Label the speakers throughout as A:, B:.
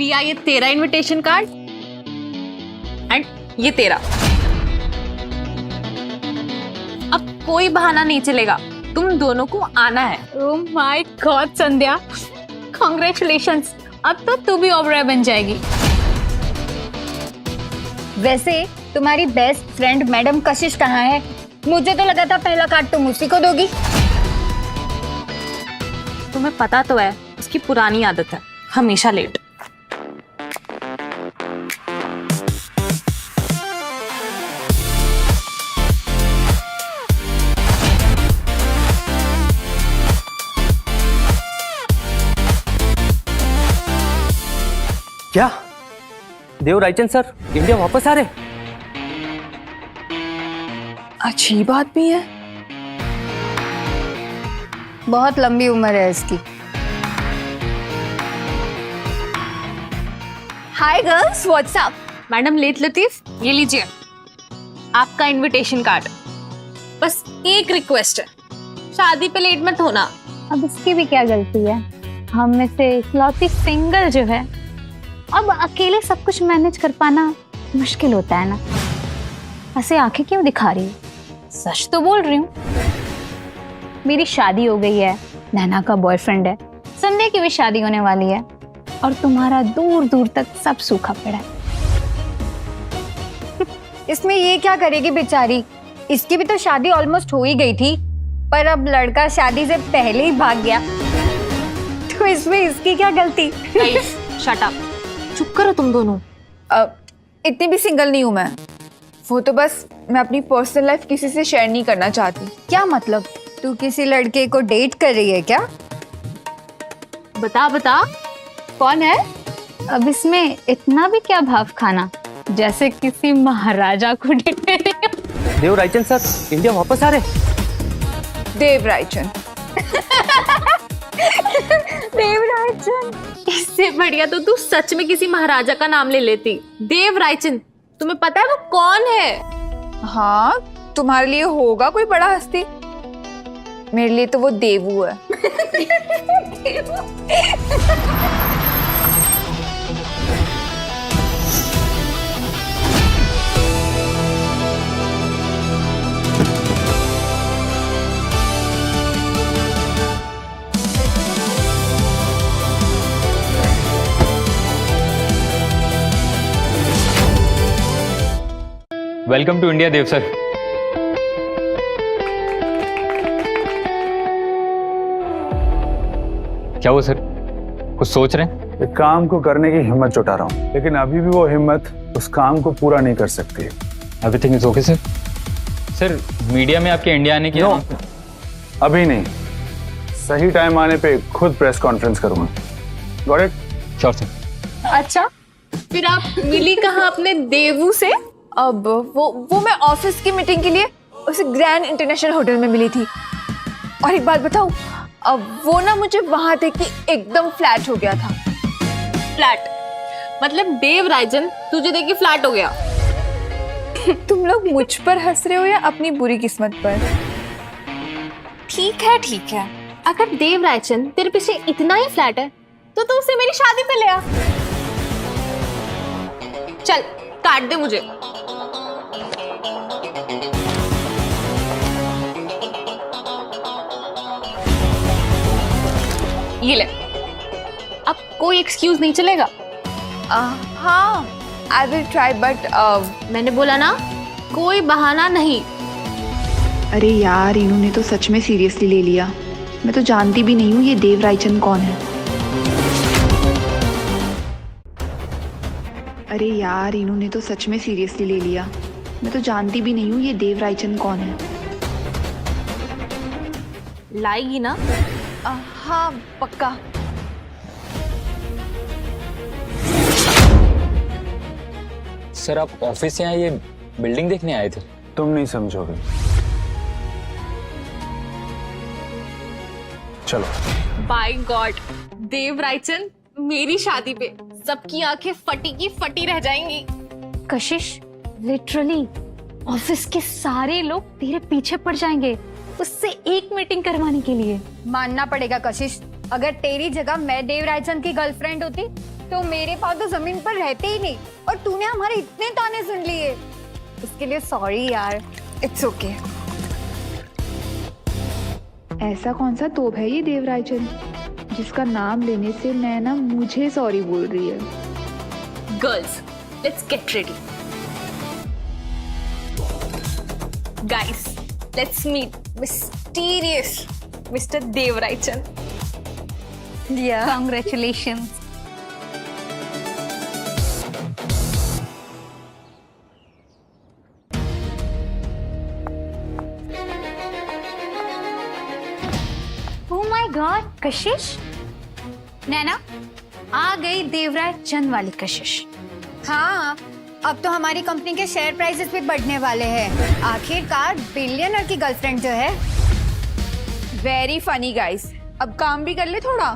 A: रिया, ये तेरा invitation card and ये तेरा। अब कोई बहाना नहीं चलेगा, तुम दोनों को आना है।
B: Oh my God Sandhya, congratulations, अब तो तू भी ओबराय बन जाएगी। वैसे तुम्हारी बेस्ट फ्रेंड मैडम कशिश कहाँ है? मुझे तो लगा था पहला कार्ड तुम उसी को दोगी।
A: तुम्हें पता तो है उसकी पुरानी आदत है, हमेशा लेट।
C: क्या देव रायचंद सर इंडिया वापस आ रहे?
D: अच्छी बात भी है।
B: बहुत लंबी उम्र है इसकी।
A: Hi girls, what's up? Madam late Latif, ये लीजिए आपका इनविटेशन कार्ड। बस एक रिक्वेस्ट है, शादी पे लेट मत होना।
B: अब इसकी भी क्या गलती है? हम में से इकलौती सिंगल जो है, अब अकेले सब कुछ मैनेज कर पाना मुश्किल होता है ना। ऐसे आंखें क्यों दिखा रही है? सच तो बोल रही हूँ। मेरी शादी हो गई है, नैना का बॉयफ्रेंड है, संध्या की भी शादी होने वाली है, और तुम्हारा दूर दूर तक सब सूखा पड़ा है। इसमें ये क्या करेगी बेचारी? इसकी भी तो शादी ऑलमोस्ट हो ही गई थी, पर अब लड़का शादी से पहले ही भाग गया, तो इसमें इसकी क्या गलती?
A: शट अप, चुप करो तुम दोनों।
D: इतनी भी सिंगल नहीं हूं मैं। वो तो बस मैं अपनी पर्सनल लाइफ किसी से शेयर नहीं करना चाहती।
B: क्या मतलब? तू किसी लड़के को डेट कर रही है क्या?
A: बता बता,
B: कौन है? अब इसमें इतना भी क्या भाव खाना, जैसे किसी महाराजा को डेट कर रही हो।
C: देव रायचंद सर इंडिया वापस आ रहे?
D: देव रायचंद।
B: देव रायचंद,
A: इससे बढ़िया तो तू सच में किसी महाराजा का नाम ले लेती। देव रायचंद, तुम्हें पता है वो कौन है?
D: हाँ, तुम्हारे लिए होगा कोई बड़ा हस्ती, मेरे लिए तो वो देवू है।
E: Welcome to India Dev sir. क्या वो सर कुछ सोच रहे हैं?
F: एक काम को करने की हिम्मत जुटा रहा हूँ, लेकिन अभी भी वो हिम्मत उस काम को पूरा नहीं कर सकती।
E: Everything is okay sir. Sir media में आपके इंडिया आने की
F: No, अभी नहीं, सही टाइम आने पे खुद प्रेस कॉन्फ्रेंस करूंगा। Got it?
E: Sure sir.
A: अच्छा, फिर आप मिली कहाँ अपने देवू से?
D: अब वो मैं ऑफिस की मीटिंग के लिए उस ग्रैंड इंटरनेशनल होटल में मिली थी। और एक बात बताऊं, अब वो ना मुझे वहां देख के एकदम फ्लैट हो गया था।
A: फ्लैट मतलब देव रायचंद तुझे देख के फ्लैट हो गया?
D: तुम लोग मुझ पर हंस रहे हो या अपनी बुरी किस्मत पर?
A: ठीक है, अगर देव रायचंद तेरे पीछे इतना ही फ्लैट है तो तू उसे मेरी शादी पे ले आ। चल काट दे मुझे। ये ले, अब कोई एक्सक्यूज नहीं चलेगा।
D: हाँ, आई विल ट्राई, बट
A: मैंने बोला ना, कोई बहाना नहीं।
G: अरे यार, इन्होंने तो सच में सीरियसली ले लिया। मैं तो जानती भी नहीं हूँ ये देव रायचंद कौन है। अरे यार, इन्होंने तो सच में सीरियसली ले लिया। मैं तो जानती भी नहीं हूँ ये देव रायचंद कौन है।
A: लाएगी ना?
D: हाँ पक्का।
E: सर आप ऑफिस या ये बिल्डिंग देखने आए थे?
F: तुम नहीं समझोगे। चलो।
A: बाय गॉड, देव रायचंद मेरी शादी पे सबकी आंखें फटी की फटी रह जाएंगी।
B: कशिश, लिटरली ऑफिस के सारे लोग तेरे पीछे पड़ जाएंगे उससे एक मीटिंग करवाने के लिए। मानना पड़ेगा कशिश, अगर तेरी जगह मैं देव रायचंद की गर्लफ्रेंड होती तो मेरे पास तो जमीन पर रहते ही नहीं, और तूने हमारे इतने ताने सुन लिए, इसके लिए सॉरी यार।
D: It's okay.
G: ऐसा कौन सा तोप है ये देवराजन जिसका नाम लेने से नैना मुझे सॉरी बोल रही है?
A: Girls, let's get ready. Guys, let's meet mysterious mister Dev Raichand.
B: Congratulations. Oh my God, कशिश। नैना, आ गई देवराज चंद वाली कशिश। हाँ, अब तो हमारी कंपनी के शेयर प्राइसेस भी बढ़ने वाले हैं। आखिरकार बिलियनर की गर्लफ्रेंड जो है।
D: वेरी फनी गाइस, अब काम भी कर ले थोड़ा।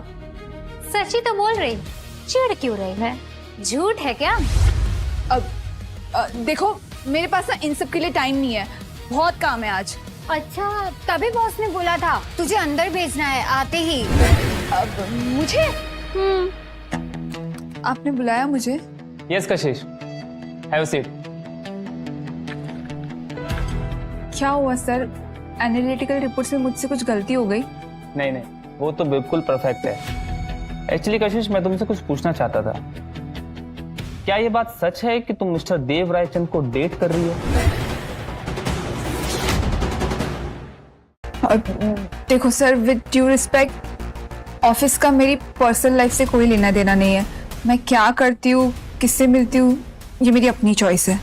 B: सच्ची तो बोल रही, चिढ़ क्यों रही है? झूठ है क्या?
D: अब देखो, मेरे पास ना इन सब के लिए टाइम नहीं है, बहुत काम है आज।
B: अच्छा, तभी बॉस ने बोला था तुझे अंदर भेजना है आते ही।
D: अब मुझे आपने बुलाया मुझे?
E: Yes Kashish, have a seat.
D: क्या हुआ सर? एनालिटिकल रिपोर्ट्स में मुझसे कुछ गलती हो गई?
E: नहीं नहीं, वो तो बिल्कुल परफेक्ट है। एक्चुअली कशिश, मैं तुमसे कुछ पूछना चाहता था। क्या ये बात सच है कि तुम मिस्टर देव रायचंद को डेट कर रही हो?
D: देखो sir, with due respect, office का मेरी पर्सनल लाइफ से कोई लेना देना नहीं है। मैं क्या करती हूँ, किससे मिलती हूँ, ये मेरी अपनी चॉइस है।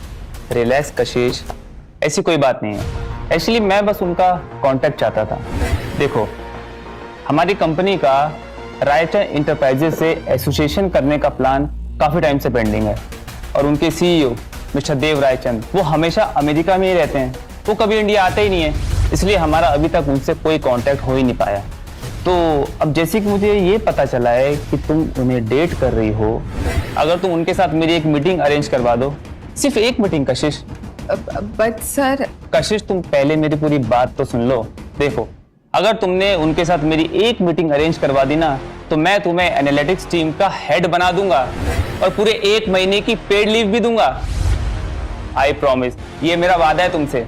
E: रिलैक्स कशिश, ऐसी कोई बात नहीं है। एक्चुअली मैं बस उनका कांटेक्ट चाहता था। देखो, हमारी कंपनी का रायचंद इंटरप्राइजेस से एसोसिएशन करने का प्लान काफी टाइम से पेंडिंग है, और उनके सीईओ मिस्टर देव रायचंद वो हमेशा अमेरिका में ही रहते हैं, वो कभी इंडिया आते ही नहीं है, इसलिए हमारा अभी तक उनसे कोई कांटेक्ट हो ही नहीं पाया। तो अब जैसे कि मुझे ये पता चला है कि तुम उन्हें डेट कर रही हो, अगर तुम उनके साथ मेरी एक मीटिंग अरेंज करवा दो, सिर्फ एक मीटिंग कशिश।
D: बट सर,
E: कशिश, तुम पहले मेरी पूरी बात तो सुन लो। देखो, अगर तुमने उनके साथ मेरी एक मीटिंग अरेंज करवा दी ना, तो मैं तुम्हें एनालिटिक्स टीम का हेड बना दूंगा और पूरे 1 महीने की पेड लीव भी दूंगा। आई प्रॉमिस, ये मेरा वादा है तुमसे।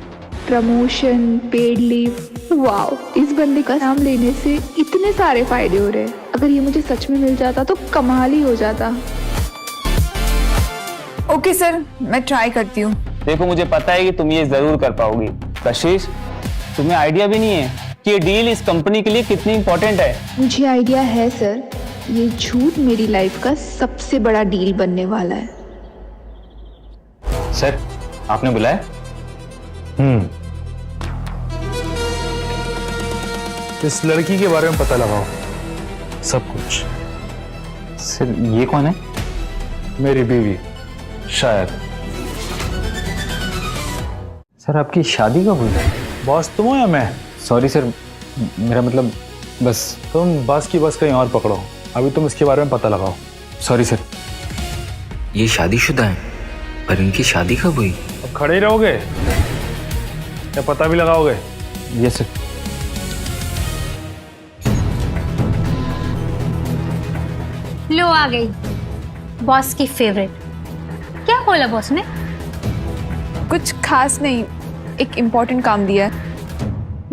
G: प्रमोशन, पेड लीव, वाओ, इस बंदे का नाम लेने से इतने सारे फायदे हो रहे हैं। अगर ये मुझे सच में मिल जाता तो कमाल ही हो जाता।
D: ओके सर, मैं ट्राई करती हूँ।
E: देखो, मुझे पता है कि तुम ये जरूर कर पाओगी। कशिश, तुम्हें आइडिया भी नहीं है कि ये डील इस कंपनी के लिए कितनी इंपॉर्टेंट है।
G: मुझे आइडिया है सर, ये झूठ मेरी लाइफ का सबसे बड़ा डील बनने वाला है।
E: सर, आपने बुलाया?
F: इस लड़की के बारे में पता लगाओ, सब कुछ।
E: सर, ये कौन है?
F: मेरी बीवी, शायद।
E: सर, आपकी शादी कब हुई?
F: बॉस तुम हो या मैं?
E: सॉरी सर, मेरा मतलब बस।
F: तुम बस की बस कहीं और पकड़ो, अभी तुम इसके बारे में पता लगाओ।
E: Sorry sir.
H: ये शादीशुदा है, पर इनकी शादी कब हुई?
F: अब खड़े ही रहोगे या पता भी लगाओगे?
E: Yes sir.
B: लो आ गई बॉस की फेवरेट। क्या बोला बॉस ने?
D: कुछ खास नहीं, एक इम्पोर्टेंट काम दिया है।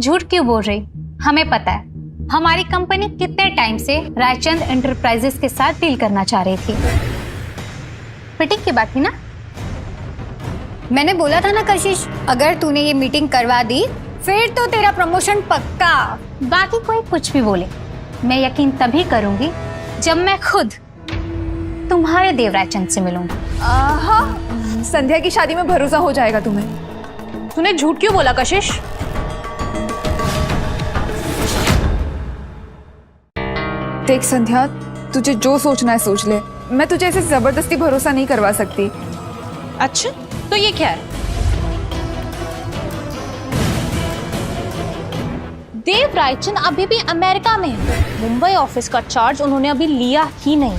B: झूठ क्यों बोल रही? हमें पता है हमारी कंपनी कितने टाइम से रायचंद एंटरप्राइजेस के साथ डील करना चाह रही थी। मीटिंग की बात थी ना? मैंने बोला था ना कशिश, अगर तूने ये मीटिंग करवा दी फिर तो तेरा प्रमोशन पक्का। बाकी कोई कुछ भी बोले, मैं यकीन तभी करूंगी जब मैं खुद तुम्हारे देवराजचंद से मिलूंगी।
D: हाँ, संध्या की शादी में भरोसा हो जाएगा तुम्हें।
A: तूने झूठ क्यों बोला कशिश?
D: देख संध्या, तुझे जो सोचना है सोच ले, मैं तुझे ऐसे जबरदस्ती भरोसा नहीं करवा सकती।
A: अच्छा, तो ये क्या है? देव रायचंद अभी भी अमेरिका में है। मुंबई ऑफिस का चार्ज उन्होंने अभी लिया ही नहीं।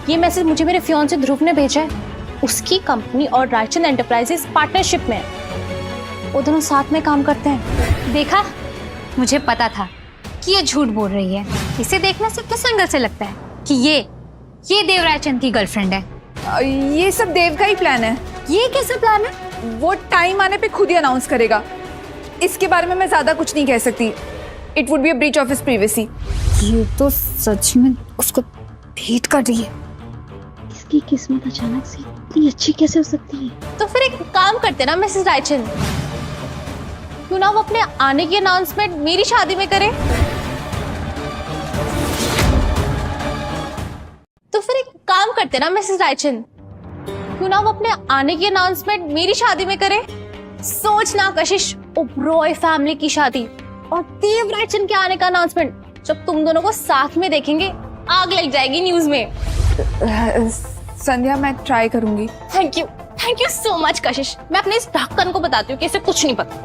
A: ये मैसेज मुझे मेरे फियांसे ध्रुव ने भेजा है। उसकी कंपनी और रायचंद एंटरप्राइजेस पार्टनरशिप में है। वो दोनों साथ में काम करते हैं।
B: देखा, मुझे पता था कि ये झूठ बोल रही है। इसे देखने से किस एंगल से लगता है कि ये देवराज चंद की गर्लफ्रेंड है?
D: ये सब देव का ही प्लान है।
B: ये कैसा प्लान है?
D: वो टाइम आने पे खुद ही अनाउंस करेगा। इसके बारे में मैं ज्यादा कुछ नहीं कह सकती। It would be a breach of his privacy.
B: ये तो सच में उसको भेंट कर रही है।
I: इसकी किस्मत अचानक से इतनी अच्छी कैसे हो सकती है?
A: तो फिर एक काम करते ना मिसेस रायचंद, क्यों ना वो अपने आने की अनाउंसमेंट मेरी शादी में करे? तो फिर एक काम करते ना मिसेस रायचंद, क्यों ना वो अपने आने की अनाउंसमेंट मेरी शादी में करे? सोचना कशिश, ओबरॉय फैमिली की शादी और देव रायचंद के आने का अनाउंसमेंट, जब तुम दोनों को साथ में देखेंगे आग लग जाएगी न्यूज में।
D: संध्या, मैं ट्राई करूंगी।
A: थैंक यू सो मच कशिश। मैं अपने इस ढक्कन को बताती हूँ कि इसे कुछ नहीं पता।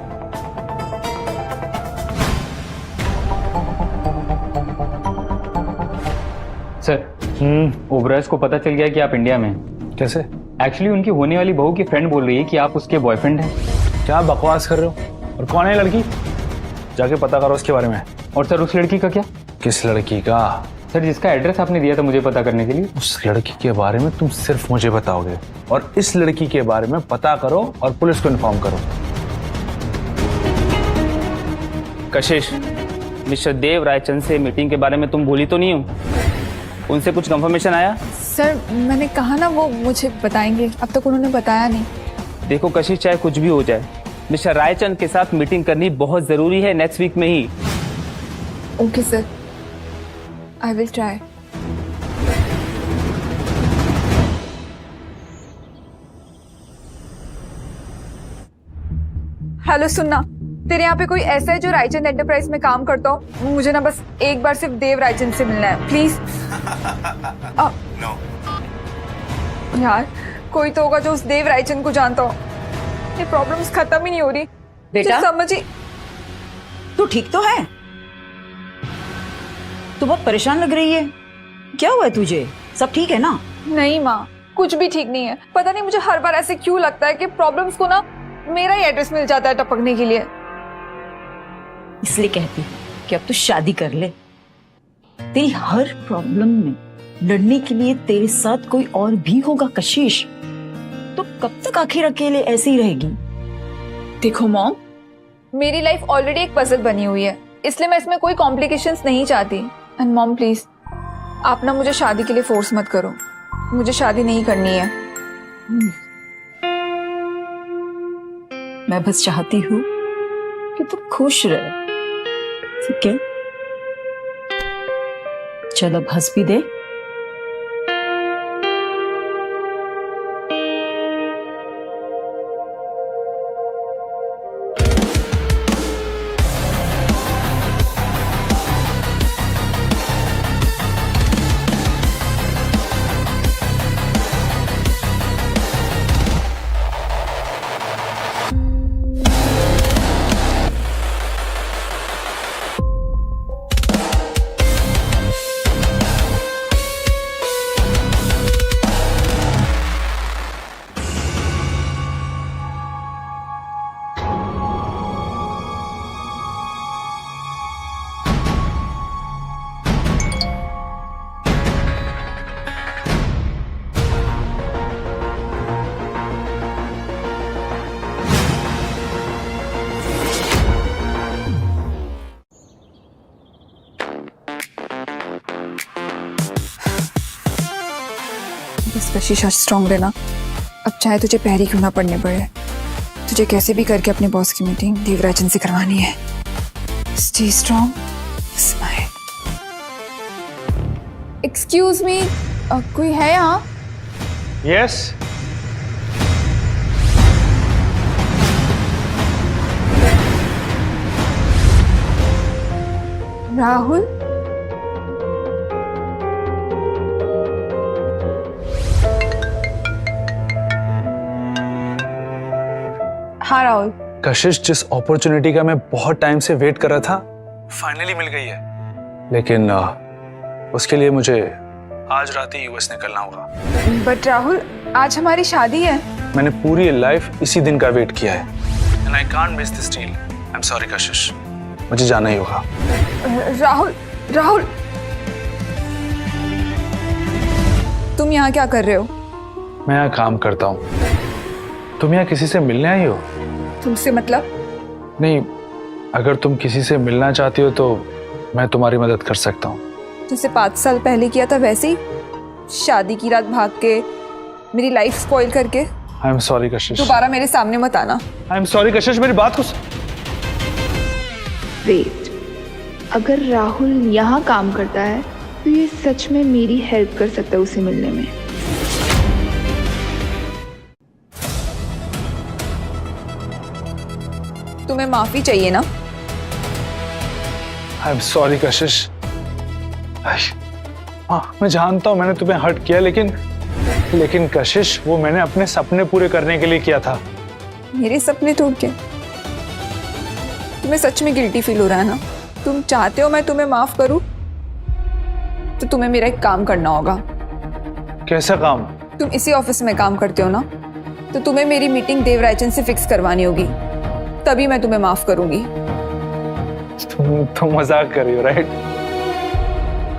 E: सर, ओबरायस को पता चल गया कि आप इंडिया में हैं।
F: कैसे?
E: एक्चुअली उनकी होने वाली बहू की फ्रेंड बोल रही है कि आप उसके बॉयफ्रेंड हैं।
F: क्या बकवास कर रहे हो? और कौन है लड़की? जाके पता करो उसके बारे में।
E: और सर, उस लड़की का क्या?
F: किस लड़की का?
E: सर, जिसका एड्रेस आपने दिया था मुझे पता करने के लिए।
F: उस लड़की के बारे में तुम सिर्फ मुझे बताओगे, और इस लड़की के बारे में पता करो और पुलिस को इन्फॉर्म करो।
E: कशिश, मिस्टर देव रायचंद से मीटिंग के बारे में तुम भूली तो नहीं हो? उनसे कुछ कंफर्मेशन आया?
D: सर, मैंने कहा ना वो मुझे बताएंगे। अब तक उन्होंने बताया नहीं।
E: देखो कशिश, चाहे कुछ भी हो जाए, मिस्टर रायचंद के साथ मीटिंग करनी बहुत जरूरी है नेक्स्ट वीक में ही।
D: Okay sir, I will try. Hello, सुनना, तेरे यहाँ पे कोई ऐसा है जो रायचंद एंटरप्राइज में काम करता हो? मुझे ना बस एक बार सिर्फ देव रायचंद से मिलना है, प्लीज। यार, कोई तो होगा जो उस देव रायचंद को जानता हो। ये प्रॉब्लम्स खत्म ही नहीं हो रही
J: बेटा,
D: समझ ही।
J: तू ठीक तो है? तू बहुत परेशान लग रही है। क्या हुआ है तुझे? सब ठीक है ना?
D: नहीं माँ, कुछ भी ठीक नहीं है। पता नहीं मुझे हर बार ऐसे क्यों लगता है कि प्रॉब्लम्स को ना मेरा ही एड्रेस मिल जाता है टपकने के लिए।
J: इसलिए कहती हूँ कि अब तू शादी कर ले। तेरी हर प्रॉब्लम में लड़ने के लिए तेरे साथ कोई और भी होगा कशिश। तो कब तक आखिर अकेले ऐसे ही रहेगी?
D: देखो मॉम, मेरी लाइफ ऑलरेडी एक पजल बनी हुई है, इसलिए मैं इसमें कोई कॉम्प्लिकेशंस नहीं चाहती। एंड मॉम प्लीज, आप ना मुझे शादी के लिए फोर्स मत करो। मुझे शादी नहीं करनी है।
J: मैं बस चाहती हूँ कि तू खुश रहे, ठीक है? चल अब हंस भी दे।
D: कशिश, स्ट्रॉन्ग रहना। अब चाहे तुझे पैरी क्यों ना पड़ने पड़े, तुझे कैसे भी करके अपने बॉस की मीटिंग देवराजन से करवानी है। Stay strong, smile. Excuse me, कोई है यहाँ?
F: यस।
D: राहुल? हाँ राहुल।
F: कशिश, जिस अपॉर्चुनिटी का मैं बहुत टाइम से वेट कर रहा था, फाइनली मिल गई है। लेकिन उसके लिए मुझे आज रात ही यूएस निकलना होगा।
D: बट राहुल, आज हमारी शादी है।
F: मैंने पूरी लाइफ इसी दिन का वेट किया है। And I can't miss this deal. I am sorry कशिश। मुझे जाना ही होगा।
D: राहुल, राहुल, तुम यहाँ क्या कर रहे हो?
F: मैं यहाँ काम करता हूँ। तुम यहाँ किसी से मिलने आई हो?
D: तुमसे मतलब?
F: नहीं, अगर तुम किसी से मिलना चाहती हो तो मैं तुम्हारी मदद कर सकता हूँ।
D: जैसे 5 साल पहले किया था वैसे ही, शादी की रात भाग के मेरी लाइफ स्पॉइल करके।
F: आई एम सॉरी कशिश।
D: दोबारा मेरे सामने मत आना।
F: आई एम सॉरी कशिश, मेरी बात को
G: वेट, अगर राहुल यहाँ काम करता है तो ये सच में मेरी हेल्प कर सकता है उसे मिलने में।
D: तुम्हें माफी चाहिए ना?
F: आई एम सॉरी कशिश। हाँ, मैं जानता हूँ मैंने तुम्हें हर्ट किया, लेकिन कशिश, वो मैंने अपने सपने पूरे करने के लिए किया था।
D: मेरे सपने तोड़ के? तुम्हें सच में गिल्टी फील हो रहा है ना? तुम चाहते हो मैं तुम्हें माफ करूं? तो तुम्हें मेरा एक काम करना होगा।
F: कैसा काम?
D: तुम इसी ऑफिस में काम करते हो ना, तो तुम्हें मेरी मीटिंग देवराजन से फिक्स करवानी होगी, तभी मैं तुम्हें माफ करूंगी।
F: तुम मजाक कर रही हो, राइट?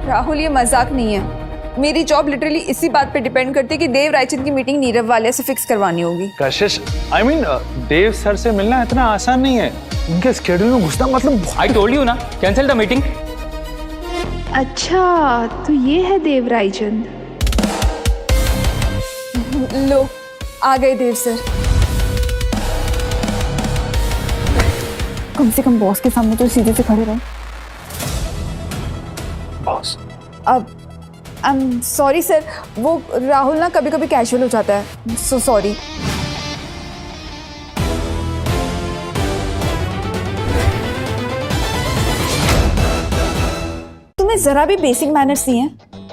D: राहुल, ये मजाक नहीं है। मेरी जॉब लिटरली इसी बात पे डिपेंड करती है कि देव रायचंद की मीटिंग नीरव वाले से फिक्स करवानी होगी।
F: कशिश, आई मीन देव सर से मिलना इतना आसान नहीं है। उनके स्केड्यूल में घुसना मतलब।
C: आई टोल्ड यू ना, कैंसिल द मीटिंग।
G: अच्छा, तो ये है देव रायचंद।
D: लो, आ गए देव सर। कम से कम बॉस के सामने तो सीधे से खड़े रहो।
F: बॉस?
D: अब आई एम सॉरी सर, वो राहुल ना कभी कभी कैजुअल हो जाता है, सो सॉरी। तुम्हें जरा भी बेसिक मैनर्स नहीं है?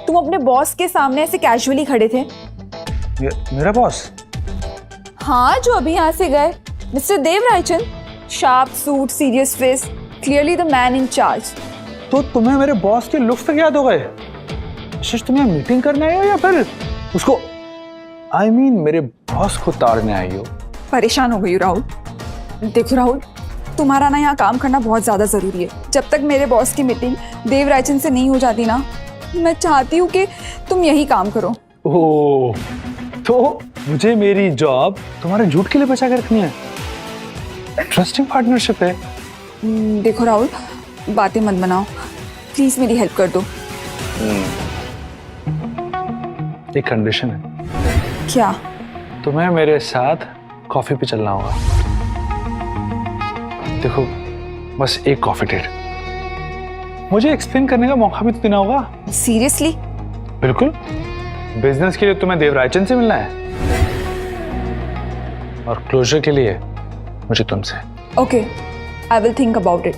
D: तुम अपने बॉस के सामने ऐसे कैजुअली खड़े थे।
F: मेरा बॉस?
D: हाँ, जो अभी यहाँ से गए, mister Dev Raichand. Sharp suit, serious face, clearly the man in charge.
F: तो तुम्हें मेरे बॉस के लुक्स तक याद हो गए? कशिश, तुम्हें मीटिंग करने आई हो या फिर उसको, आई मीन मेरे बॉस को ताड़ने आई हो?
D: परेशान हो गई राहुल। देखो राहुल, तुम्हारा ना यहाँ काम करना बहुत ज़्यादा ज़रूरी है। जब तक मेरे बॉस की मीटिंग देव रायचंद से नहीं हो जाती ना, मैं चाहती हूँ कि तुम यही काम करो।
F: ओह, तो मुझे मेरी जॉब तुम्हारे झूठ के लिए बचा के रखनी है? इंटरेस्टिंग पार्टनरशिप है।
D: देखो राहुल, बातें मत बनाओ, प्लीज मेरी हेल्प कर दो।
F: एक कंडीशन है।
D: क्या?
F: तुम्हें मेरे साथ कॉफी पे चलना होगा। देखो, बस एक कॉफी डेट। मुझे एक्सप्लेन करने का मौका भी तो देना होगा।
D: सीरियसली?
F: बिल्कुल। बिजनेस के लिए तुम्हें देव रायचंद से मिलना है और क्लोजर के लिए मुझे तुमसे।
D: Okay, I will think about it.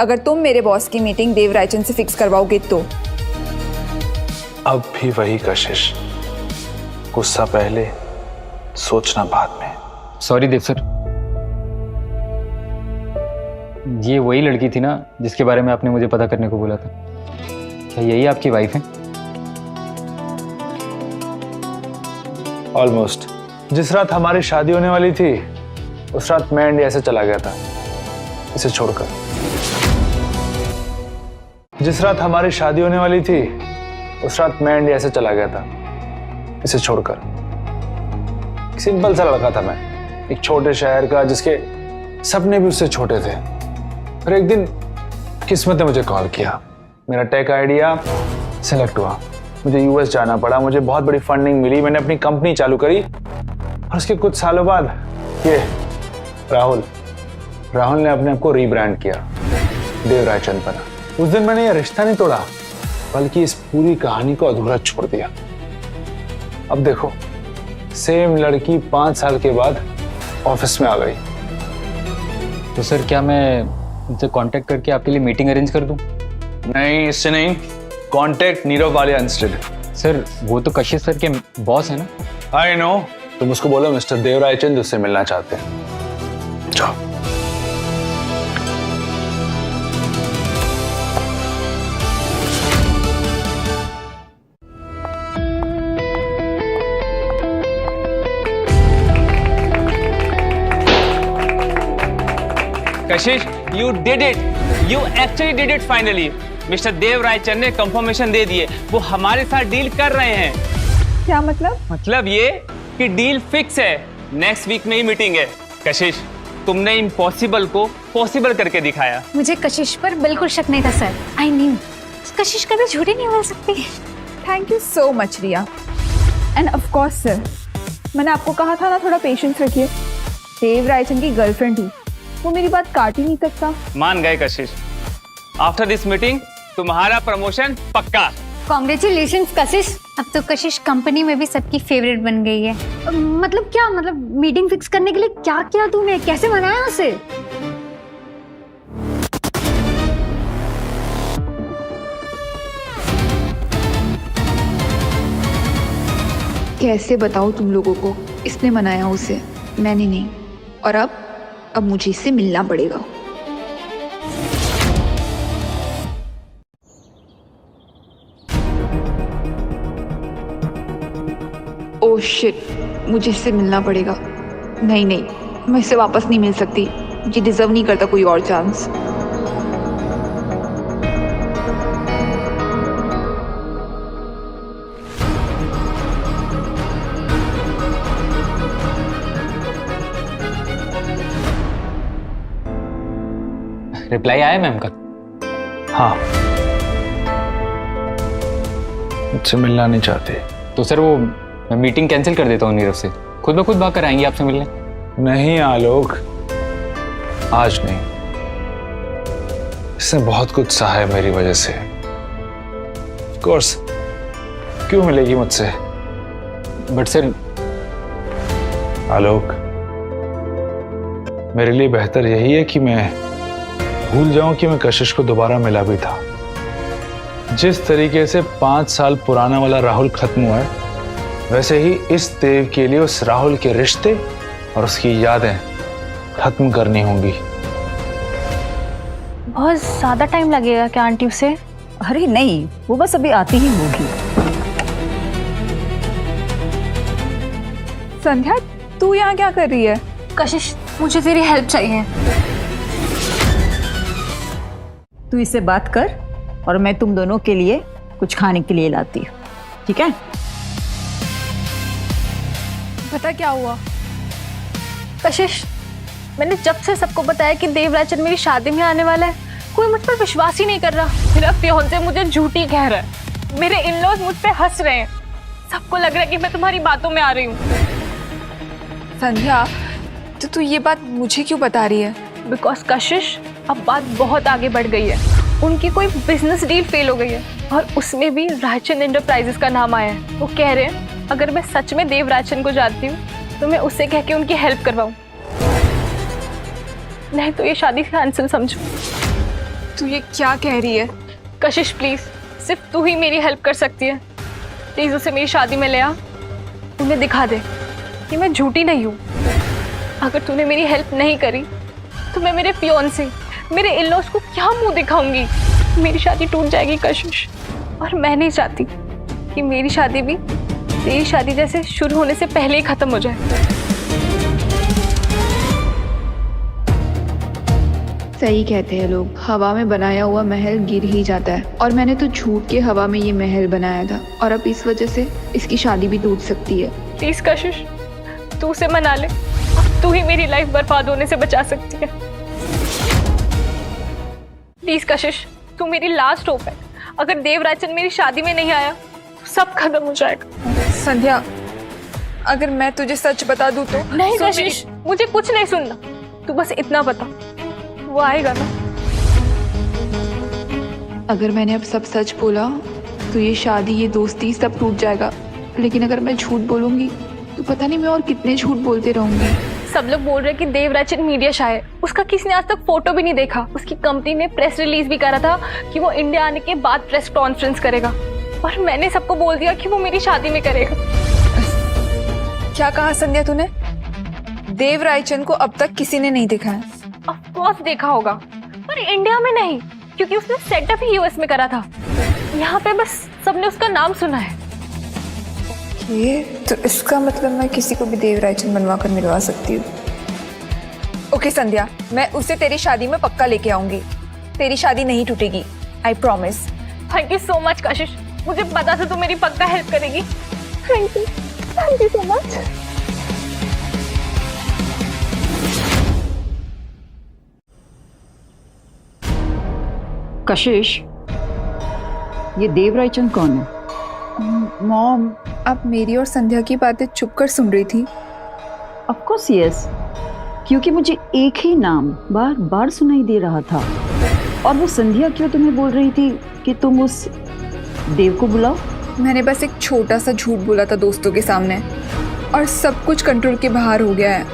D: अगर तुम मेरे बॉस की मीटिंग देव रायचंद से फिक्स करवाओगे तो।
F: अब भी वही कशिश, गुस्सा पहले, सोचना बाद में।
E: सॉरी देव सर, ये वही लड़की थी ना जिसके बारे में आपने मुझे पता करने को बोला था? क्या यही आपकी वाइफ है?
F: ऑलमोस्ट। जिस रात हमारी शादी होने वाली थी, उस रात मैं इंडिया से चला गया था इसे छोड़कर। जिस रात हमारी शादी होने वाली थी, उस रात मैं इंडिया से चला गया था इसे छोड़कर। सिंपल सा लड़का था मैं, एक छोटे शहर का जिसके सपने भी उससे छोटे थे। फिर एक दिन किस्मत ने मुझे कॉल किया, मेरा टेक आइडिया सिलेक्ट हुआ, मुझे यूएस जाना पड़ा, मुझे बहुत बड़ी फंडिंग मिली, मैंने अपनी कंपनी चालू करी और उसके कुछ सालों बाद ये राहुल ने अपने आप को रीब्रांड किया, देव रायचंद बना। उस दिन मैंने ये रिश्ता नहीं तोड़ा, बल्कि इस पूरी कहानी को अधूरा छोड़ दिया। अब देखो, सेम लड़की 5 साल के बाद ऑफिस में आ गई।
E: तो सर, क्या मैं उनसे कांटेक्ट करके आपके लिए मीटिंग अरेंज कर दूं?
F: नहीं, इससे नहीं। कांटेक्ट नीरव वाले इंस्टेड।
E: सर, वो तो कशिश सर के बॉस है ना?
F: I know. तुम उसको बोलो मिस्टर देव रायचंद उससे मिलना चाहते हैं। जाओ।
C: कशिश, you did it.
E: You actually did it finally. Mister Dev Raichand ने कंफर्मेशन दे दिए, वो हमारे साथ डील कर रहे हैं।
D: क्या मतलब?
E: मतलब ये कि डील फिक्स है, नेक्स्ट वीक में ही मीटिंग है। कशिश, तुमने इम्पॉसिबल को पॉसिबल करके दिखाया।
B: मुझे कशिश पर बिल्कुल शक नहीं था सर। आई न्यू कशिश कभी झूठी नहीं बोल सकती।
D: Thank you so much Riya. And of course sir, मैंने आपको कहा था ना थोड़ा पेशेंस रखिए। देव रायचंद की गर्लफ्रेंड हूँ, वो मेरी बात काट ही नहीं सकता।
E: मान गए कशिश, आफ्टर दिस मीटिंग तुम्हारा प्रमोशन पक्का।
B: कॉन्ग्रेचुलेशंस कशिश। अब तो कशिश कंपनी में भी सबकी फेवरेट बन गई है। मतलब क्या, मतलब मीटिंग फिक्स करने के लिए क्या किया तूने, कैसे बनाया उसे?
G: कैसे बताऊँ तुम लोगों को, इसने मनाया उसे, मैंने नहीं। और अब मुझे इससे मिलना पड़ेगा। ओह शिट, मुझे इससे मिलना पड़ेगा। नहीं, मैं इससे वापस नहीं मिल सकती। ये डिजर्व नहीं करता कोई और चांस।
C: रिप्लाई आया मैम का?
F: हाँ, मुझसे मिलना नहीं चाहते।
C: तो सर वो मैं मीटिंग कैंसिल कर देता हूँ नीरव से, खुद ब खुद भाग कर आएंगे आपसे मिलने।
F: नहीं आलोक, आज नहीं। इसने बहुत कुछ सहा है मेरी वजह से। ऑफ कोर्स, क्यों मिलेगी मुझसे?
C: बट सर
F: आलोक, मेरे लिए बेहतर यही है कि मैं भूल जाऊं कि मैं कशिश को दोबारा मिला भी था। जिस तरीके से 5 साल पुराना वाला राहुल खत्म हुआ है, वैसे ही इस देव के लिए उस राहुल के रिश्ते और उसकी यादें खत्म करनी होंगी।
B: बहुत ज्यादा टाइम लगेगा क्या आंटी उसे?
J: अरे नहीं, वो बस अभी आती ही होगी।
D: संध्या, तू यहाँ क्या कर रही है?
A: कशिश, मुझे तेरी हेल्प चाहिए।
J: तू इससे बात कर और मैं तुम दोनों के लिए कुछ खाने के लिए लाती हूँ, ठीक है?
A: पता क्या हुआ कशिश, मैंने जब से सबको बताया कि देव रायचंद मेरी शादी में आने वाला है, कोई मुझ पर विश्वास ही नहीं कर रहा। मेरा फियांसे मुझे झूठी कह रहा है, मेरे इन-लॉज मुझ पे हंस रहे हैं, सबको लग रहा है कि मैं तुम्हारी बातों में आ रही हूँ।
D: संध्या, तो तू ये बात मुझे क्यों बता रही है?
A: बिकॉज कशिश, अब बात बहुत आगे बढ़ गई है। उनकी कोई बिजनेस डील फेल हो गई है और उसमें भी रायचंद एंटरप्राइजेस का नाम आया है। वो कह रहे हैं अगर मैं सच में देव रायचंद को जानती हूँ तो मैं उससे कह के उनकी हेल्प करवाऊँ, नहीं तो ये शादी कैंसिल समझो।
D: तू ये क्या कह रही है?
A: कशिश प्लीज, सिर्फ तू ही मेरी हेल्प कर सकती है। प्लीज उसे मेरी शादी में ले आ, उन्हें दिखा दे कि मैं झूठी नहीं हूँ। अगर तूने मेरी हेल्प नहीं करी तो मैं मेरे फियांसे, मेरे इन-लॉज को क्या मुंह दिखाऊंगी? मेरी शादी टूट जाएगी कशिश, और मैं नहीं चाहती कि मेरी शादी भी तेरी शादी जैसे शुरू होने से पहले ही खत्म हो जाए।
G: सही कहते हैं लोग, हवा में बनाया हुआ महल गिर ही जाता है। और मैंने तो झूठ के हवा में ये महल बनाया था, और अब इस वजह से इसकी शादी भी टूट सकती है।
A: प्लीज कशिश, तू उसे मना ले, अब तू ही मेरी लाइफ बर्बाद होने से बचा सकती है। प्लीज कशिश, तू मेरी लास्ट होप है। अगर देव रायचंद मेरी शादी में नहीं आया तो सब खत्म हो जाएगा।
D: संध्या, अगर मैं तुझे सच बता दूं तो?
A: नहीं कशिश, मुझे कुछ नहीं सुनना, तू बस इतना बता, वो आएगा ना?
G: अगर मैंने अब सब सच बोला तो ये शादी, ये दोस्ती सब टूट जाएगा। लेकिन अगर मैं झूठ बोलूंगी तो पता नहीं मैं और कितने झूठ बोलते रहूंगी।
A: सब लोग बोल रहे हैं कि देव रायचंद मीडिया शायर है, उसका किसी ने आज तक फोटो भी नहीं देखा। उसकी कंपनी ने प्रेस रिलीज भी करा था कि वो इंडिया आने के बाद प्रेस कॉन्फ्रेंस करेगा, और मैंने सबको बोल दिया कि वो मेरी शादी में करेगा।
D: क्या कहा संध्या तूने? देव रायचंद को अब तक किसी ने नहीं देखा है?
A: ऑफ कोर्स देखा होगा, पर इंडिया में नहीं, क्योंकि उसने सेटअप ही यूएस में करा था। यहाँ पे बस सबने उसका नाम सुना है।
D: ये तो इसका मतलब मैं किसी को भी देव रायचंद बनवा कर मिलवा सकती हूँ। ओके संध्या, मैं उसे तेरी शादी में पक्का लेके आऊंगी। तेरी शादी नहीं टूटेगी, I promise.
A: Thank you so much Kashish, मुझे पता था तू मेरी पक्का हेल्प करेगी। Thank you so much.
J: Kashish, ये देवरायचंद कौन है?
D: मॉम, आप मेरी और संध्या की बातें चुप कर सुन रही थी?
J: ऑफ कोर्स यस, क्योंकि मुझे एक ही नाम बार बार सुनाई दे रहा था। और वो संध्या क्यों तुम्हें बोल रही थी कि तुम उस देव को बुलाओ?
D: मैंने बस एक छोटा सा झूठ बोला था दोस्तों के सामने और सब कुछ कंट्रोल के बाहर हो गया है।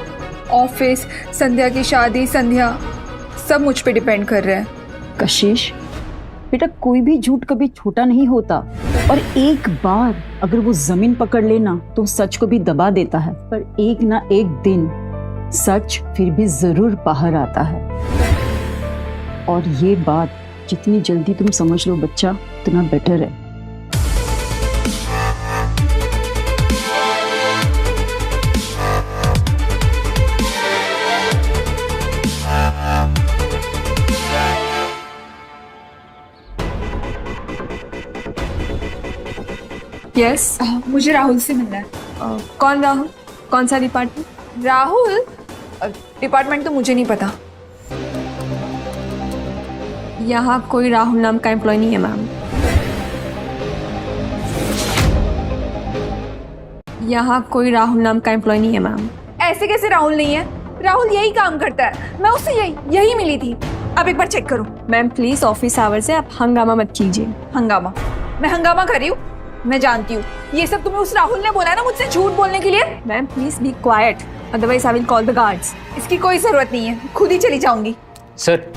D: ऑफिस, संध्या की शादी, संध्या, सब मुझ पे डिपेंड कर रहे हैं।
J: कशिश बेटा, कोई भी झूठ कभी छोटा नहीं होता, और एक बार अगर वो जमीन पकड़ लेना तो सच को भी दबा देता है। पर एक ना एक दिन सच फिर भी जरूर बाहर आता है। और ये बात जितनी जल्दी तुम समझ लो बच्चा, उतना बेटर है।
D: यस, मुझे राहुल से मिलना है।
A: कौन राहुल? कौन सा डिपार्टमेंट?
D: राहुल? डिपार्टमेंट तो मुझे नहीं पता।
A: यहाँ कोई राहुल नाम का एम्प्लॉय नहीं है मैम। यहाँ कोई राहुल नाम का एम्प्लॉय नहीं है मैम।
D: ऐसे कैसे राहुल नहीं है? राहुल यही काम करता है, मैं उससे यही मिली थी। अब एक बार चेक करो।
A: मैम प्लीज ऑफिस आवर से आप हंगामा मत कीजिए।
D: हंगामा? मैं हंगामा कर रही हूँ? मैं जानती हूँ ये सब तुम्हें उस राहुल ने बोला है ना मुझसे झूठ बोलने के लिए।
A: Ma'am please be quite, otherwise I will call the guards.
D: इसकी कोई जरूरत नहीं है, खुद ही चली जाऊंगी।
C: सर,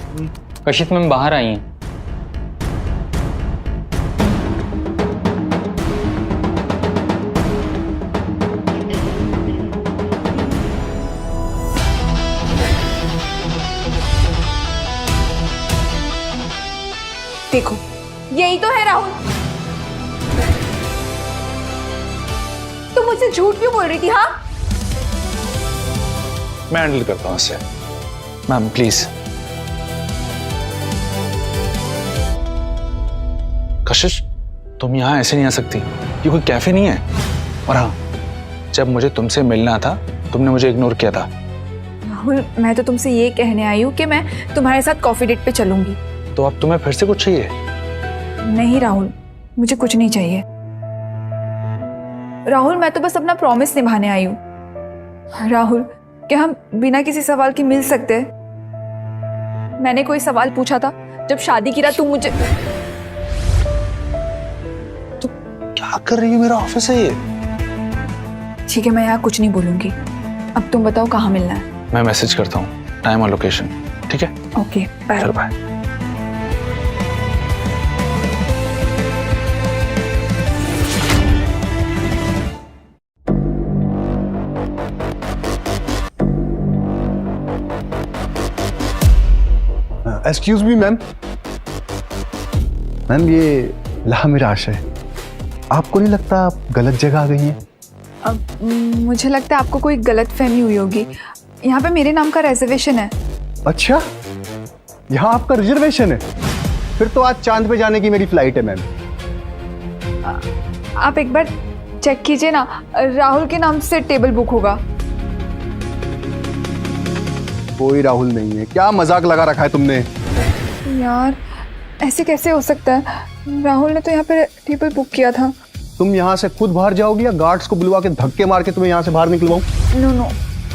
C: कशिश मैम बाहर आई हैं।
D: देखो, यही तो है राहुल। तुम मुझसे झूठ क्यों बोल रही थी? हाँ,
F: मैं हैंडल करता हूँ इससे। Ma'am please. कशिश, तुम यहाँ ऐसे नहीं आ सकती, ये कोई कैफे नहीं है। और हाँ, जब मुझे तुमसे मिलना था तुमने मुझे इग्नोर किया था।
D: राहुल, मैं तो तुमसे ये कहने आई हूँ कि मैं तुम्हारे साथ कॉफी डेट पे चलूंगी।
F: तो अब तुम्हें फिर से कुछ चाहिए?
D: नहीं राहुल, मुझे कुछ नहीं चाहिए। राहुल, मैं तो बस अपना प्रॉमिस निभाने आई हूँ। राहुल, क्या हम बिना किसी सवाल के मिल सकते हैं? मैंने कोई सवाल पूछा था जब शादी की रात तुम मुझे।
F: तो क्या कर रही है? मेरा ऑफिस है ये।
D: ठीक है, मैं यहाँ कुछ नहीं बोलूंगी। अब तुम बताओ कहाँ मिलना है?
F: मैं मैसेज करता हूँ टाइम और लोकेशन। ठीक है,
D: ओके बाय।
F: चलो bye.
K: Excuse me ma'am. Ma'am ये लहा मेरा आशा है, आपको नहीं लगता आप गलत जगह आ गई हैं?
D: अब मुझे लगता है आपको कोई गलत फहमी हुई होगी। यहाँ पे मेरे नाम का रिजर्वेशन है।
K: अच्छा, यहाँ आपका रिजर्वेशन है? फिर तो आज चांद पे जाने की मेरी फ्लाइट है मैम।
D: आप एक बार चेक कीजिए ना, राहुल के नाम से टेबल बुक होगा।
K: कोई राहुल नहीं है, क्या मजाक लगा रखा है तुमने?
D: यार ऐसे कैसे हो सकता है? राहुल ने तो यहाँ पे टेबल बुक किया था।
K: तुम यहाँ से खुद बाहर जाओगी या गार्ड्स को बुलवा के धक्के मार के तुम्हें यहाँ से बाहर निकलवाऊं?
D: No,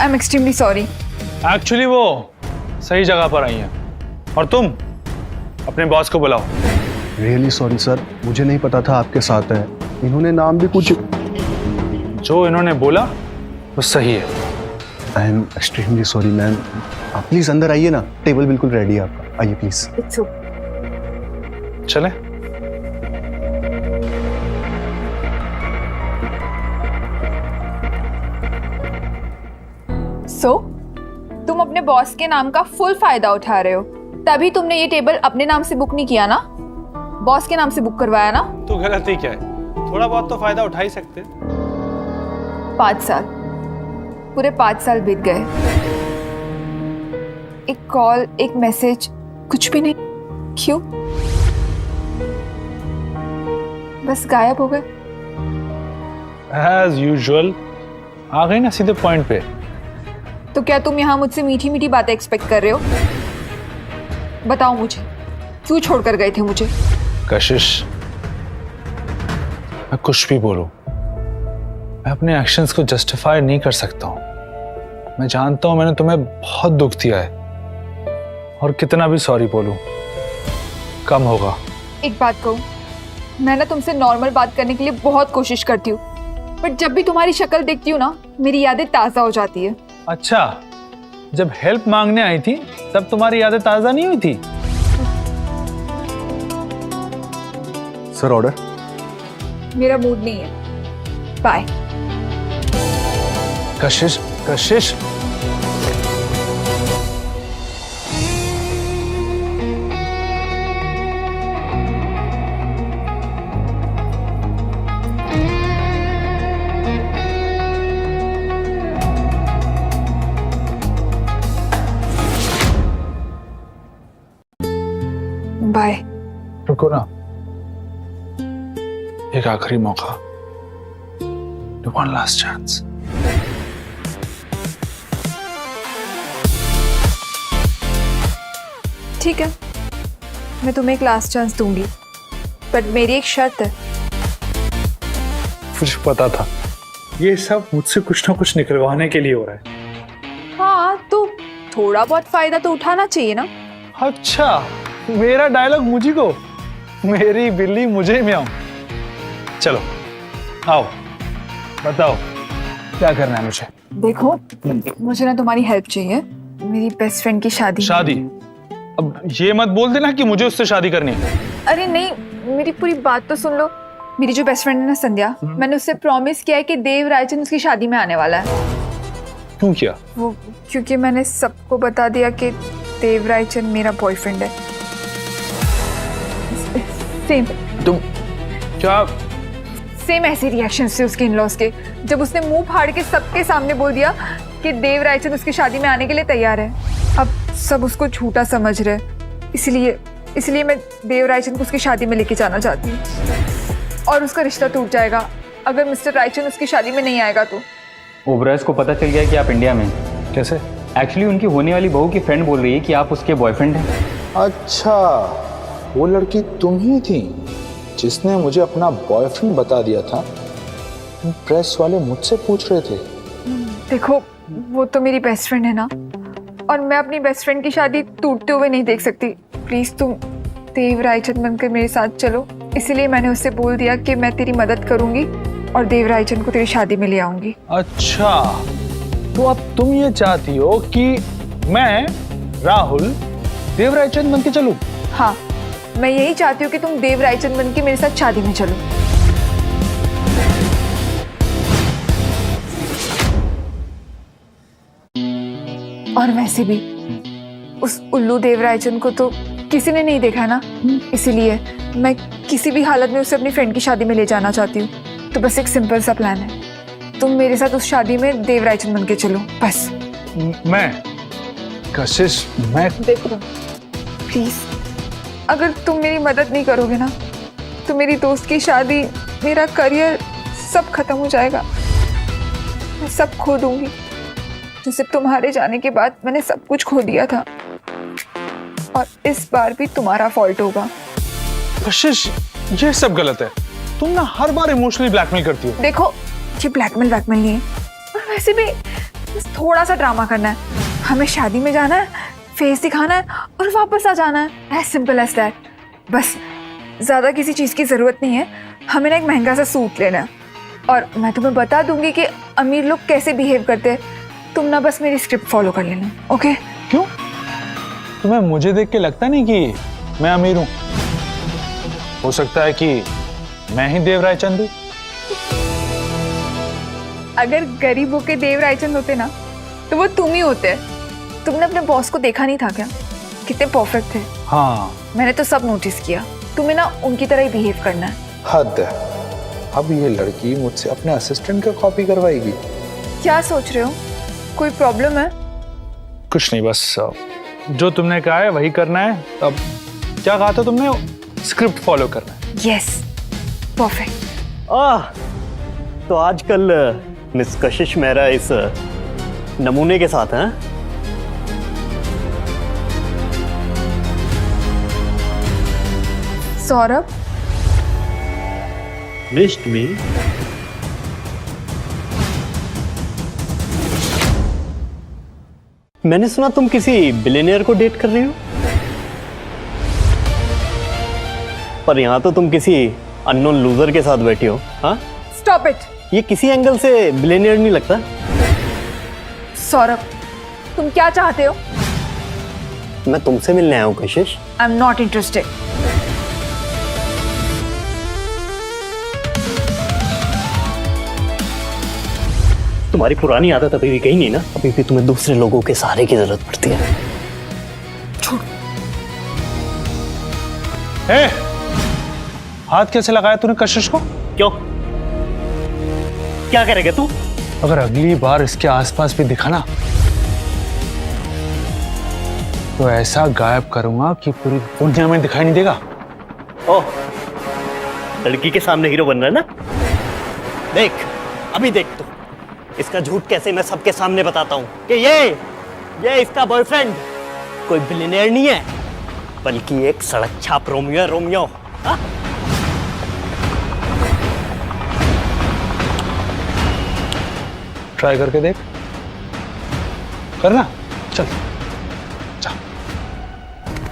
D: I am extremely sorry.
F: Actually वो सही जगह पर आई हैं और तुम अपने बॉस को बुलाओ।
K: रियली सॉरी सर, मुझे नहीं पता था आपके साथ है। इन्होंने नाम भी कुछ।
F: जो इन्होंने बोला वो सही है।
K: आई एम एक्सट्रीमली सॉरी मैम। आप प्लीज अंदर आइए ना, टेबल बिल्कुल रेडी है आपका, आइए प्लीज।
F: चले।
D: तुम अपने बॉस के नाम का फुल फायदा उठा रहे हो, तभी तुमने ये टेबल अपने नाम से बुक नहीं किया ना, बॉस के नाम से बुक करवाया ना?
F: तो गलती क्या है? थोड़ा बहुत तो फायदा उठा ही सकते।
D: 5 साल, पूरे 5 साल बीत गए। एक कॉल, एक मैसेज, कुछ भी नहीं। क्यों? बस गायब हो गए?
F: एज यूजुअल आ गई ना सीधे पॉइंट पे।
D: तो क्या तुम यहाँ मुझसे मीठी मीठी बातें एक्सपेक्ट कर रहे हो? बताओ मुझे, क्यों छोड़कर गए थे मुझे?
F: कशिश, मैं कुछ भी बोलूं, मैं अपने एक्शंस को जस्टिफाई नहीं कर सकता हूं। मैं जानता हूं मैंने तुम्हें बहुत दुख दिया है, और कितना भी सॉरी बोलूं कम होगा।
D: एक बात कहूँ, मैं ना तुमसे नॉर्मल बात करने के लिए बहुत कोशिश करती हूँ, बट जब भी तुम्हारी शक्ल देखती हूँ ना, मेरी यादें ताज़ा हो जाती है।
F: अच्छा, जब हेल्प मांगने आई थी तब तुम्हारी यादें ताज़ा नहीं हुई थी?
K: Sir order.
D: मेरा मूड नहीं है, बाय।
F: कशिश, कशिश,
D: बाय।
F: रुको ना, एक आखिरी मौका, वन लास्ट चांस।
D: ठीक है, मैं तुम्हें एक लास्ट चांस दूंगी, बट मेरी एक शर्त है।
F: मुझे पता था ये सब मुझसे कुछ ना कुछ निकलवाने के लिए हो रहा है।
D: हाँ, तो थोड़ा बहुत फायदा तो उठाना चाहिए ना।
F: अच्छा, मेरा डायलॉग मुझी को, मेरी बिल्ली मुझे म्याऊं। चलो आओ, बताओ क्या करना है मुझे।
D: देखो, मुझे ना तुम्हारी हेल्प चाहिए, मेरी बेस्ट फ्रेंड की शादी।
F: शादी? अब ये मत बोल देना कि मुझे उससे शादी करनी है।
D: अरे नहीं, मेरी पूरी बात तो सुन लो। मेरी जो बेस्ट फ्रेंड है ना संध्या, मैंने उससे प्रॉमिस किया है कि देव रायचंद उसकी शादी में आने वाला है।
F: क्यों किया?
D: वो क्योंकि मैंने सबको बता दिया कि देव रायचंद मेरा बॉयफ्रेंड है। सेम
F: तुम क्या?
D: सेम ऐसे रिएक्शन थे उसके इन-लॉज के, जब उसने मुंह फाड़ के सबके सामने बोल दिया कि देव रायचंद उसकी शादी में आने के लिए तैयार है। अब सब उसको झूठा समझ रहे, इसलिए मैं देव रायचंद को उसकी शादी में लेके जाना चाहती हूँ, और उसका रिश्ता टूट जाएगा अगर मिस्टर रायचंद उसकी शादी में नहीं आएगा तो।
C: ओबराज को पता चल गया कि आप इंडिया में हैं।
F: कैसे?
C: एक्चुअली उनकी होने वाली बहू की फ्रेंड बोल रही है कि आप उसके बॉयफ्रेंड हैं।
L: अच्छा, वो लड़की तुम ही थी जिसने मुझे अपना बॉयफ्रेंड बता दिया था? प्रेस वाले मुझसे पूछ रहे थे।
D: देखो, वो तो मेरी बेस्ट फ्रेंड है ना, और मैं अपनी बेस्ट फ्रेंड की शादी टूटते हुए नहीं देख सकती। प्लीज तुम देव रायचंद बनकर मेरे साथ चलो। इसलिए मैंने उससे बोल दिया कि मैं तेरी मदद करूंगी और देव रायचंद को तेरी शादी में ले आऊंगी।
F: अच्छा, तो अब तुम ये चाहती हो कि मैं राहुल देव रायचंद बन के चलूं?
D: हाँ, मैं यही चाहती हूँ कि तुम देव रायचंद बन के मेरे साथ शादी में चलो। और वैसे भी उस उल्लू देव रायचंद को तो किसी ने नहीं देखा ना, इसीलिए मैं किसी भी हालत में उसे अपनी फ्रेंड की शादी में ले जाना चाहती हूँ। तो बस एक सिंपल सा प्लान है, तुम मेरे साथ उस शादी में देव रायचंद बन के चलो, बस।
F: मैं? कशिश, मैं?
D: देखो प्लीज, अगर तुम मेरी मदद नहीं करोगे ना, तो मेरी दोस्त की शादी, मेरा करियर सब खत्म हो जाएगा। मैं सब खो दूंगी, जैसे तुम्हारे जाने के बाद मैंने सब कुछ खो दिया था, और इस बार भी तुम्हारा फॉल्ट होगा।
F: कशिश, ये सब गलत है। तुम ना हर बार इमोशनली ब्लैकमेल करती हो।
D: देखो, ये ब्लैकमेल नहीं है, और वैसे भी बस थोड़ा सा ड्रामा करना है। हमें शादी में जाना है, फेस दिखाना है और वापस आ जाना है, एज सिंपल एज दैट। बस ज़्यादा किसी चीज़ की ज़रूरत नहीं है। हमें ना एक महंगा सा सूट लेना है, और मैं तुम्हें बता दूंगी कि अमीर लोग कैसे बिहेव करते हैं। तुम ना बस मेरी स्क्रिप्ट फॉलो कर लेना, ओके?
F: क्यों? तुम्हें मुझे देख के लगता नहीं कि मैं अमीर हूं? हो सकता है कि मैं ही देव रायचंद हूं।
D: अगर गरीबों के देव रायचंद होते ना, तो वो तुम ही होते। तुमने अपने बॉस को देखा नहीं था क्या, कितने परफेक्ट थे?
F: हाँ,
D: मैंने तो सब नोटिस किया। तुम्हें ना उनकी तरह ही बिहेव करना है।
L: हद है, अब ये लड़की मुझसे अपने असिस्टेंट का कॉपी करवाएगी।
D: क्या सोच रहे हो, कोई प्रॉब्लम है?
F: कुछ नहीं, बस जो तुमने कहा है वही करना है। अब क्या कहा था तुमने? स्क्रिप्ट फॉलो करना है।
D: Yes, perfect.
K: तो आजकल मिस कशिश मेहरा इस नमूने के साथ हैं।
D: सौरभ,
K: मिस्ड मी। मैंने सुना तुम किसी बिलियनियर को डेट कर रही हो, पर यहाँ तो तुम किसी अननोन लूजर के साथ बैठी हो। हाँ,
D: स्टॉप इट।
K: ये किसी एंगल से बिलियनियर नहीं लगता।
D: सौरभ, तुम क्या चाहते हो?
K: मैं तुमसे मिलने आया हूँ कशिश।
D: I am not interested.
K: तुम्हारी पुरानी आदत अभी भी गई नहीं ना? अभी भी तुम्हें दूसरे लोगों के सहारे की जरूरत पड़ती है।
F: ए, हाथ कैसे लगाया तूने कशिश को?
K: क्यों, क्या करेगा तू?
F: अगर अगली बार इसके आसपास भी दिखा ना, तो ऐसा गायब करूंगा कि पूरी दुनिया में दिखाई नहीं देगा।
K: ओह, लड़की के सामने हीरो बन रहा है ना? देख, अभी देख तू, इसका झूठ कैसे मैं सबके सामने बताता हूँ कि ये इसका बॉयफ्रेंड कोई बिलियनियर नहीं है, बल्कि एक सड़क छाप रोमियो है, रोमियो। हाँ?
F: ट्राई करके देख, करना। चल जा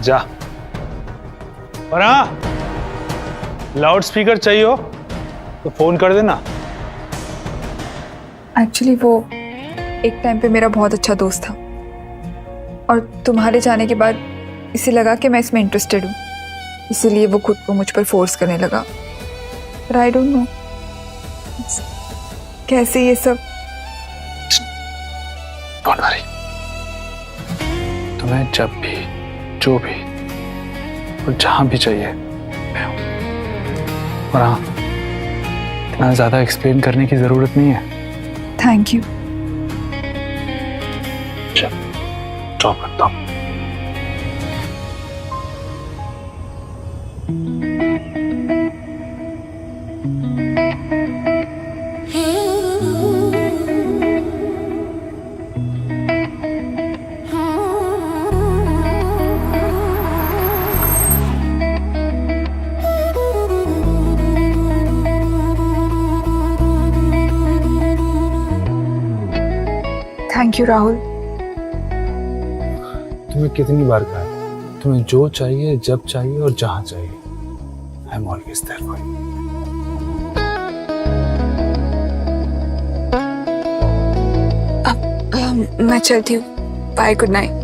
F: जा। और हाँ, लाउड स्पीकर चाहिए हो तो फोन कर देना।
D: एक्चुअली वो एक टाइम पे मेरा बहुत अच्छा दोस्त था, और तुम्हारे जाने के बाद इसे लगा कि मैं इसमें इंटरेस्टेड हूँ, इसीलिए वो खुद को मुझ पर फोर्स करने लगा। पर आई डोंट नो कैसे ये सब।
F: डोंट वरी, तुम्हें जब भी, जो भी और जहां भी चाहिए मैं हूं। और हाँ, इतना ज्यादा एक्सप्लेन करने की जरूरत नहीं है।
D: Thank you.
F: चल, ड्रॉप करता हूं।
D: Thank you Rahul.
F: तुम्हें कितनी बार कहा है, तुम्हें जो चाहिए, जब चाहिए और जहां चाहिए, I am always there for you.
D: अब मैं चलती हूँ। Bye, good night.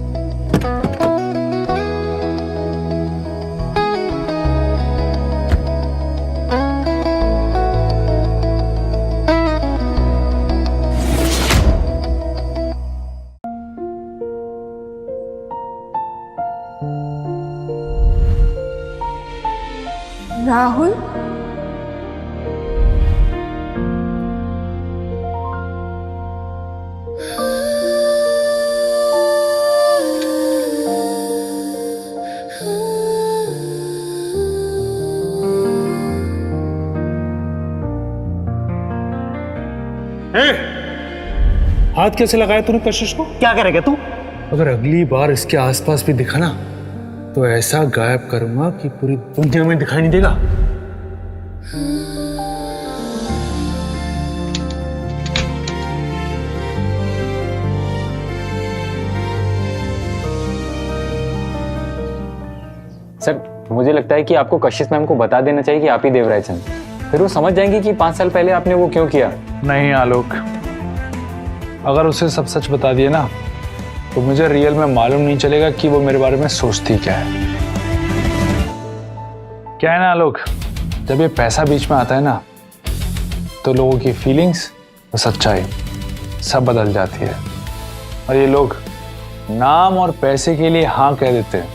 D: राहुल,
F: हाथ कैसे लगाया तूने कशिश को?
K: क्या करेगा तू?
F: अगर अगली बार इसके आसपास भी दिखा ना, तो ऐसा गायब करूंगा कि पूरी दुनिया में दिखाई नहीं देगा।
C: सर, मुझे लगता है कि आपको कशिश मैम को बता देना चाहिए कि आप ही देवराय चंद, फिर वो समझ जाएंगे कि 5 साल पहले आपने वो क्यों किया।
F: नहीं आलोक, अगर उसे सब सच बता दिए ना, तो मुझे रियल में मालूम नहीं चलेगा कि वो मेरे बारे में सोचती क्या है। क्या है ना आलोक, जब ये पैसा बीच में आता है ना, तो लोगों की फीलिंग्स और सच्चाई सब बदल जाती है। और ये लोग नाम और पैसे के लिए हाँ कह देते हैं,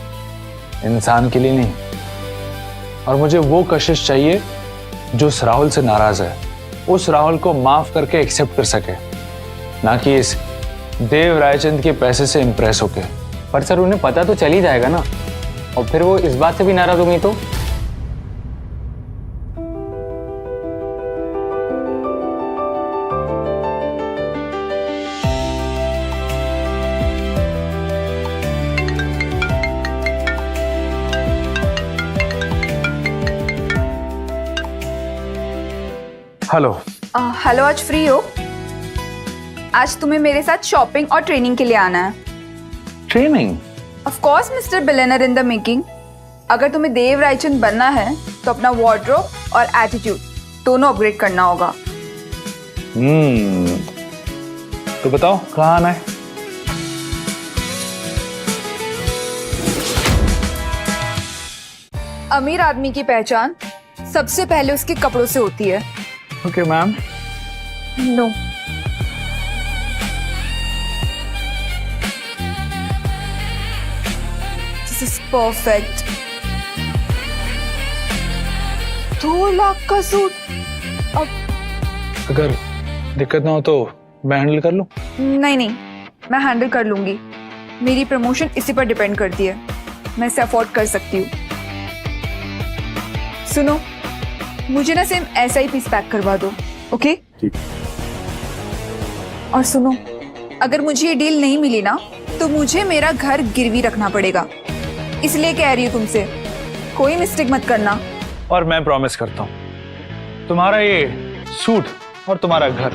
F: इंसान के लिए नहीं। और मुझे वो कशिश चाहिए जो उस राहुल से नाराज है, उस राहुल को माफ करके एक्सेप्ट कर सके, ना कि इस देव रायचंद के पैसे से इंप्रेस होके।
C: पर सर, उन्हें पता तो चल ही जाएगा ना। और फिर वो इस बात से भी नाराज होंगी तो?
F: हेलो।
D: हेलो, आज फ्री हो? आज तुम्हें मेरे साथ शॉपिंग और ट्रेनिंग के लिए आना है।
F: Training?
D: Of course mister billionaire in the making. अगर तुम्हें देव रायचंद बनना है तो अपना वार्डरोब और एटीट्यूड दोनों अपग्रेड करना होगा।
F: तो बताओ कहाँ आना है?
D: अमीर आदमी की पहचान सबसे पहले उसके कपड़ों से होती है।
F: Okay ma'am.
D: No, this is perfect. 2 lakh का सूट। अब
F: अगर दिक्कत ना हो तो मैं हैंडल कर लूं?
D: नहीं नहीं, मैं हैंडल कर लूंगी। मेरी प्रमोशन इसी पर डिपेंड करती है। मैं इसे अफोर्ड कर सकती हूँ। सुनो, मुझे ना सेम ऐसा ही पीस पैक करवा दो, ओके? और सुनो, अगर मुझे ये डील नहीं मिली ना तो मुझे मेरा घर गिरवी रखना पड़ेगा। इसलिए कह रही हूँ तुमसे, कोई मिस्टेक मत करना।
F: और मैं प्रॉमिस करता हूँ तुम्हारा ये सूट और तुम्हारा घर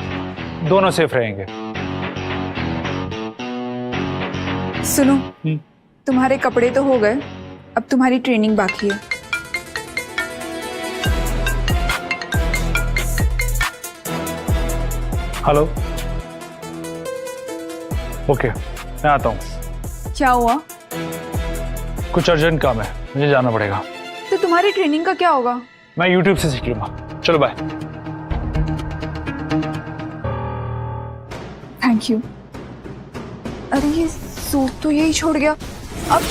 F: दोनों सेफ रहेंगे।
D: सुनो, तुम्हारे कपड़े तो हो गए, अब तुम्हारी ट्रेनिंग बाकी है।
F: हेलो। ओके, मैं आता हूँ।
D: क्या हुआ?
F: कुछ अर्जेंट काम है, मुझे जाना पड़ेगा।
D: तो तुम्हारी ट्रेनिंग का क्या होगा?
F: मैं YouTube से सीख लूंगा। चलो बाय।
D: Thank you. अरे ये सूट तो यही छोड़ गया। अब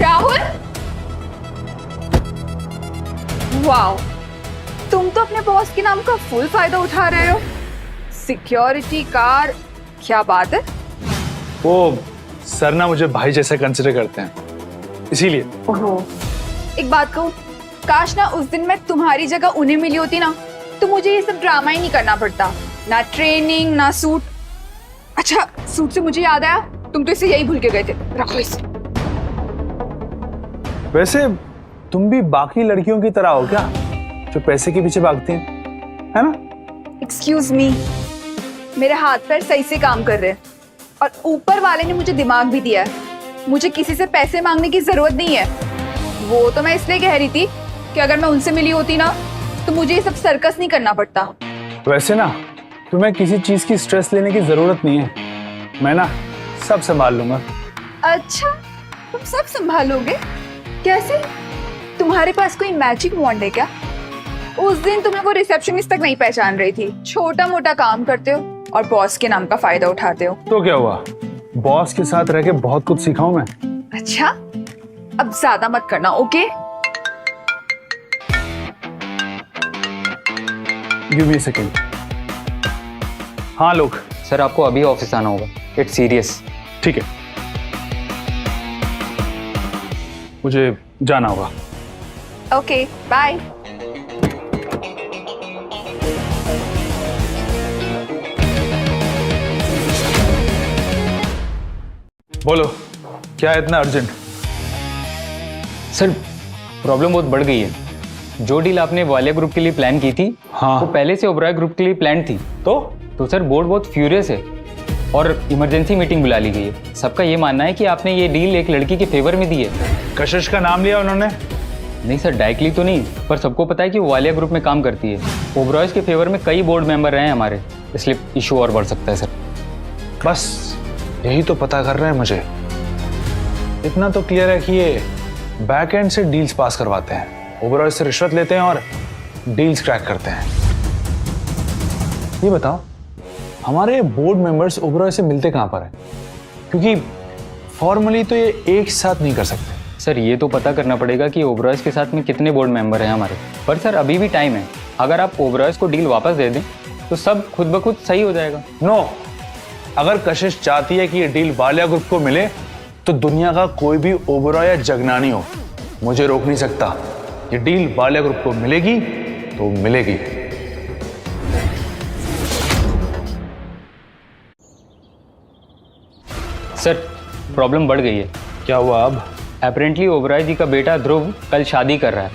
D: राहुल, वाओ, तुम तो अपने बॉस के नाम का फुल फायदा उठा रहे हो। सिक्योरिटी कार, क्या बात है।
F: वो सर ना मुझे भाई जैसे कंसिडर करते हैं, इसीलिए।
D: ओहो, एक बात कहूँ, काश ना उस दिन मैं तुम्हारी जगह उन्हें मिली होती ना तो मुझे ये सब ड्रामा ही नहीं करना पड़ता। ना ट्रेनिंग ना सूट। अच्छा, सूट से मुझे याद आया, तुम तो इसे यही भूल के गए थे। रखो इसे।
F: वैसे तुम भी बाकी लड़कियों की तरह हो क्या, जो पैसे के पीछे भागती हैं, है ना?
D: एक्सक्यूज मी, मेरे हाथ पैर सही से काम कर रहे हैं और ऊपर वाले ने मुझे दिमाग भी दिया है। मुझे किसी से पैसे मांगने की जरूरत नहीं है। वो तो मैं इसलिए कह रही थी कि अगर मैं उनसे मिली होती ना तो मुझे ये सब सर्कस नहीं करना पड़ता।
F: वैसे ना तुम्हें किसी चीज की स्ट्रेस लेने की जरूरत नहीं है, मैं ना सब संभाल लूंगा।
D: अच्छा, तुम सब संभालोगे? कैसे? तुम्हारे पास कोई मैजिक वॉन्ड है क्या? उस दिन तुम्हें वो रिसेप्शनिस्ट तक नहीं पहचान रही थी। छोटा मोटा काम करते हो और बॉस के नाम का फायदा उठाते हो।
F: तो क्या हुआ, बॉस के साथ रह के बहुत कुछ सीखा हूं मैं।
D: अच्छा, अब ज्यादा मत करना, okay?
F: Give me a second. हाँ लोग।
C: सर आपको अभी ऑफिस आना होगा, इट्स सीरियस।
F: ठीक है, मुझे जाना होगा।
D: Okay, bye.
F: बोलो, क्या है इतना अर्जेंट?
C: सर प्रॉब्लम बहुत बढ़ गई है। जो डील आपने वालिया ग्रुप के लिए प्लान की थी,
F: हाँ,
C: वो पहले से ओबराय ग्रुप के लिए प्लान थी। तो सर बोर्ड बहुत फ्यूरियस है और इमरजेंसी मीटिंग बुला ली गई है। सबका ये मानना है कि आपने ये डील एक लड़की के फेवर में दी है।
F: कशिश का नाम लिया उन्होंने?
C: नहीं सर, डायरेक्टली तो नहीं, पर सबको पता है कि वो वालिया ग्रुप में काम करती है। ओबरायज के फेवर में कई बोर्ड मेंबर रहे हैं हमारे, इसलिए इशू और बढ़ सकता है सर।
F: बस यही तो पता कर रहे हैं मुझे। इतना तो क्लियर है कि ये बैक एंड से डील्स पास करवाते हैं, ओबराय से रिश्वत लेते हैं और डील्स क्रैक करते हैं। ये बताओ, हमारे बोर्ड मेंबर्स ओबराय से मिलते कहाँ पर हैं? क्योंकि फॉर्मली तो ये एक साथ नहीं कर सकते।
C: सर ये तो पता करना पड़ेगा कि ओबरायज के साथ में कितने बोर्ड मेंबर हैं हमारे। पर सर अभी भी टाइम है, अगर आप ओबरायज को डील वापस दे दें तो सब खुद ब खुद सही हो जाएगा।
F: नो, अगर कशिश चाहती है कि ये डील वालिया ग्रुप को मिले तो दुनिया का कोई भी ओबरॉय या जगनानी हो, मुझे रोक नहीं सकता। ये डील वालिया ग्रुप को मिलेगी तो मिलेगी।
C: सर प्रॉब्लम बढ़ गई है।
F: क्या हुआ अब?
C: अपेरेंटली ओबराय जी का बेटा ध्रुव कल शादी कर रहा है।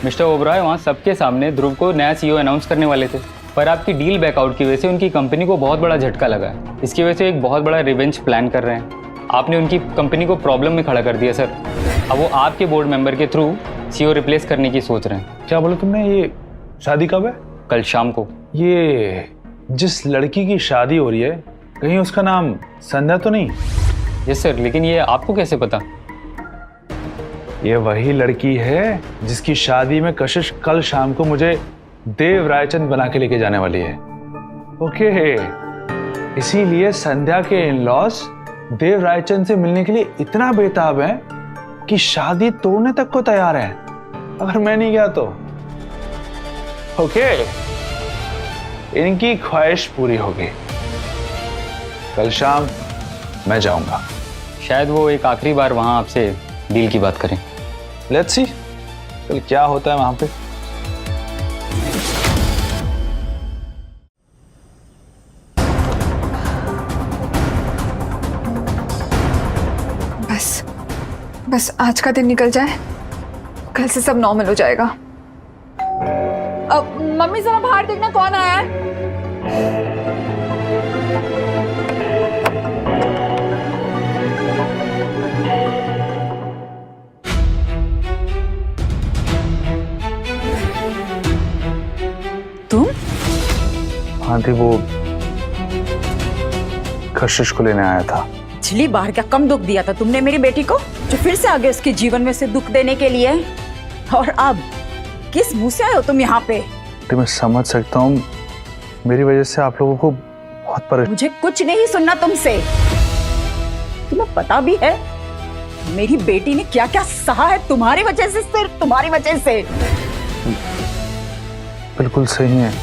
C: मिस्टर ओबराय वहाँ सबके सामने ध्रुव को नया सीईओ अनाउंस करने वाले थे, पर आपकी डील बैकआउट की वजह से उनकी कंपनी को बहुत बड़ा झटका लगा है। इसकी वजह से एक बहुत बड़ा रिवेंज प्लान कर रहे हैं। आपने उनकी कंपनी को प्रॉब्लम में खड़ा कर दिया सर। अब वो आपके बोर्ड मेंबर के थ्रू सीईओ रिप्लेस करने की सोच रहे हैं।
F: क्या बोला तुमने? ये शादी कब है?
C: कल शाम को।
F: ये जिस लड़की की शादी हो रही है, कहीं उसका नाम संध्या तो नहीं?
C: यस सर, लेकिन ये आपको कैसे पता?
F: ये वही लड़की है जिसकी शादी में कशिश कल शाम को मुझे देव रायचंद बना के लेके जाने वाली है। ओके, इसीलिए संध्या के इन-लॉज देव रायचंद से मिलने के लिए इतना बेताब हैं कि शादी तोड़ने तक को तैयार हैं अगर मैं नहीं गया तो। ओके, इनकी ख्वाहिश पूरी होगी। कल शाम मैं जाऊंगा।
C: शायद वो एक आखिरी बार वहाँ आपसे डील की बात करें।
F: लेट्स सी कल क्या होता है वहां पे।
D: बस आज का दिन निकल जाए, कल से सब नॉर्मल हो जाएगा। अब मम्मी जरा बाहर देखना कौन आया है। तुम?
F: हाँ थी, वो कशिश को लेने आया था।
J: पिछली बार क्या कम दुख दिया था तुमने मेरी बेटी को, जो फिर से आगे उसके जीवन में से दुख देने के लिए? और अब किस मुंह से आए हो तुम यहाँ पे?
F: तो मैं समझ सकता हूँ, मेरी वजह से आप लोगों को बहुत परेशान।
J: मुझे कुछ नहीं सुनना तुमसे। तुम्हें पता भी है मेरी बेटी ने क्या क्या सहा है तुम्हारी वजह से, सिर्फ तुम्हारी वजह से।
F: बिल्कुल सही है।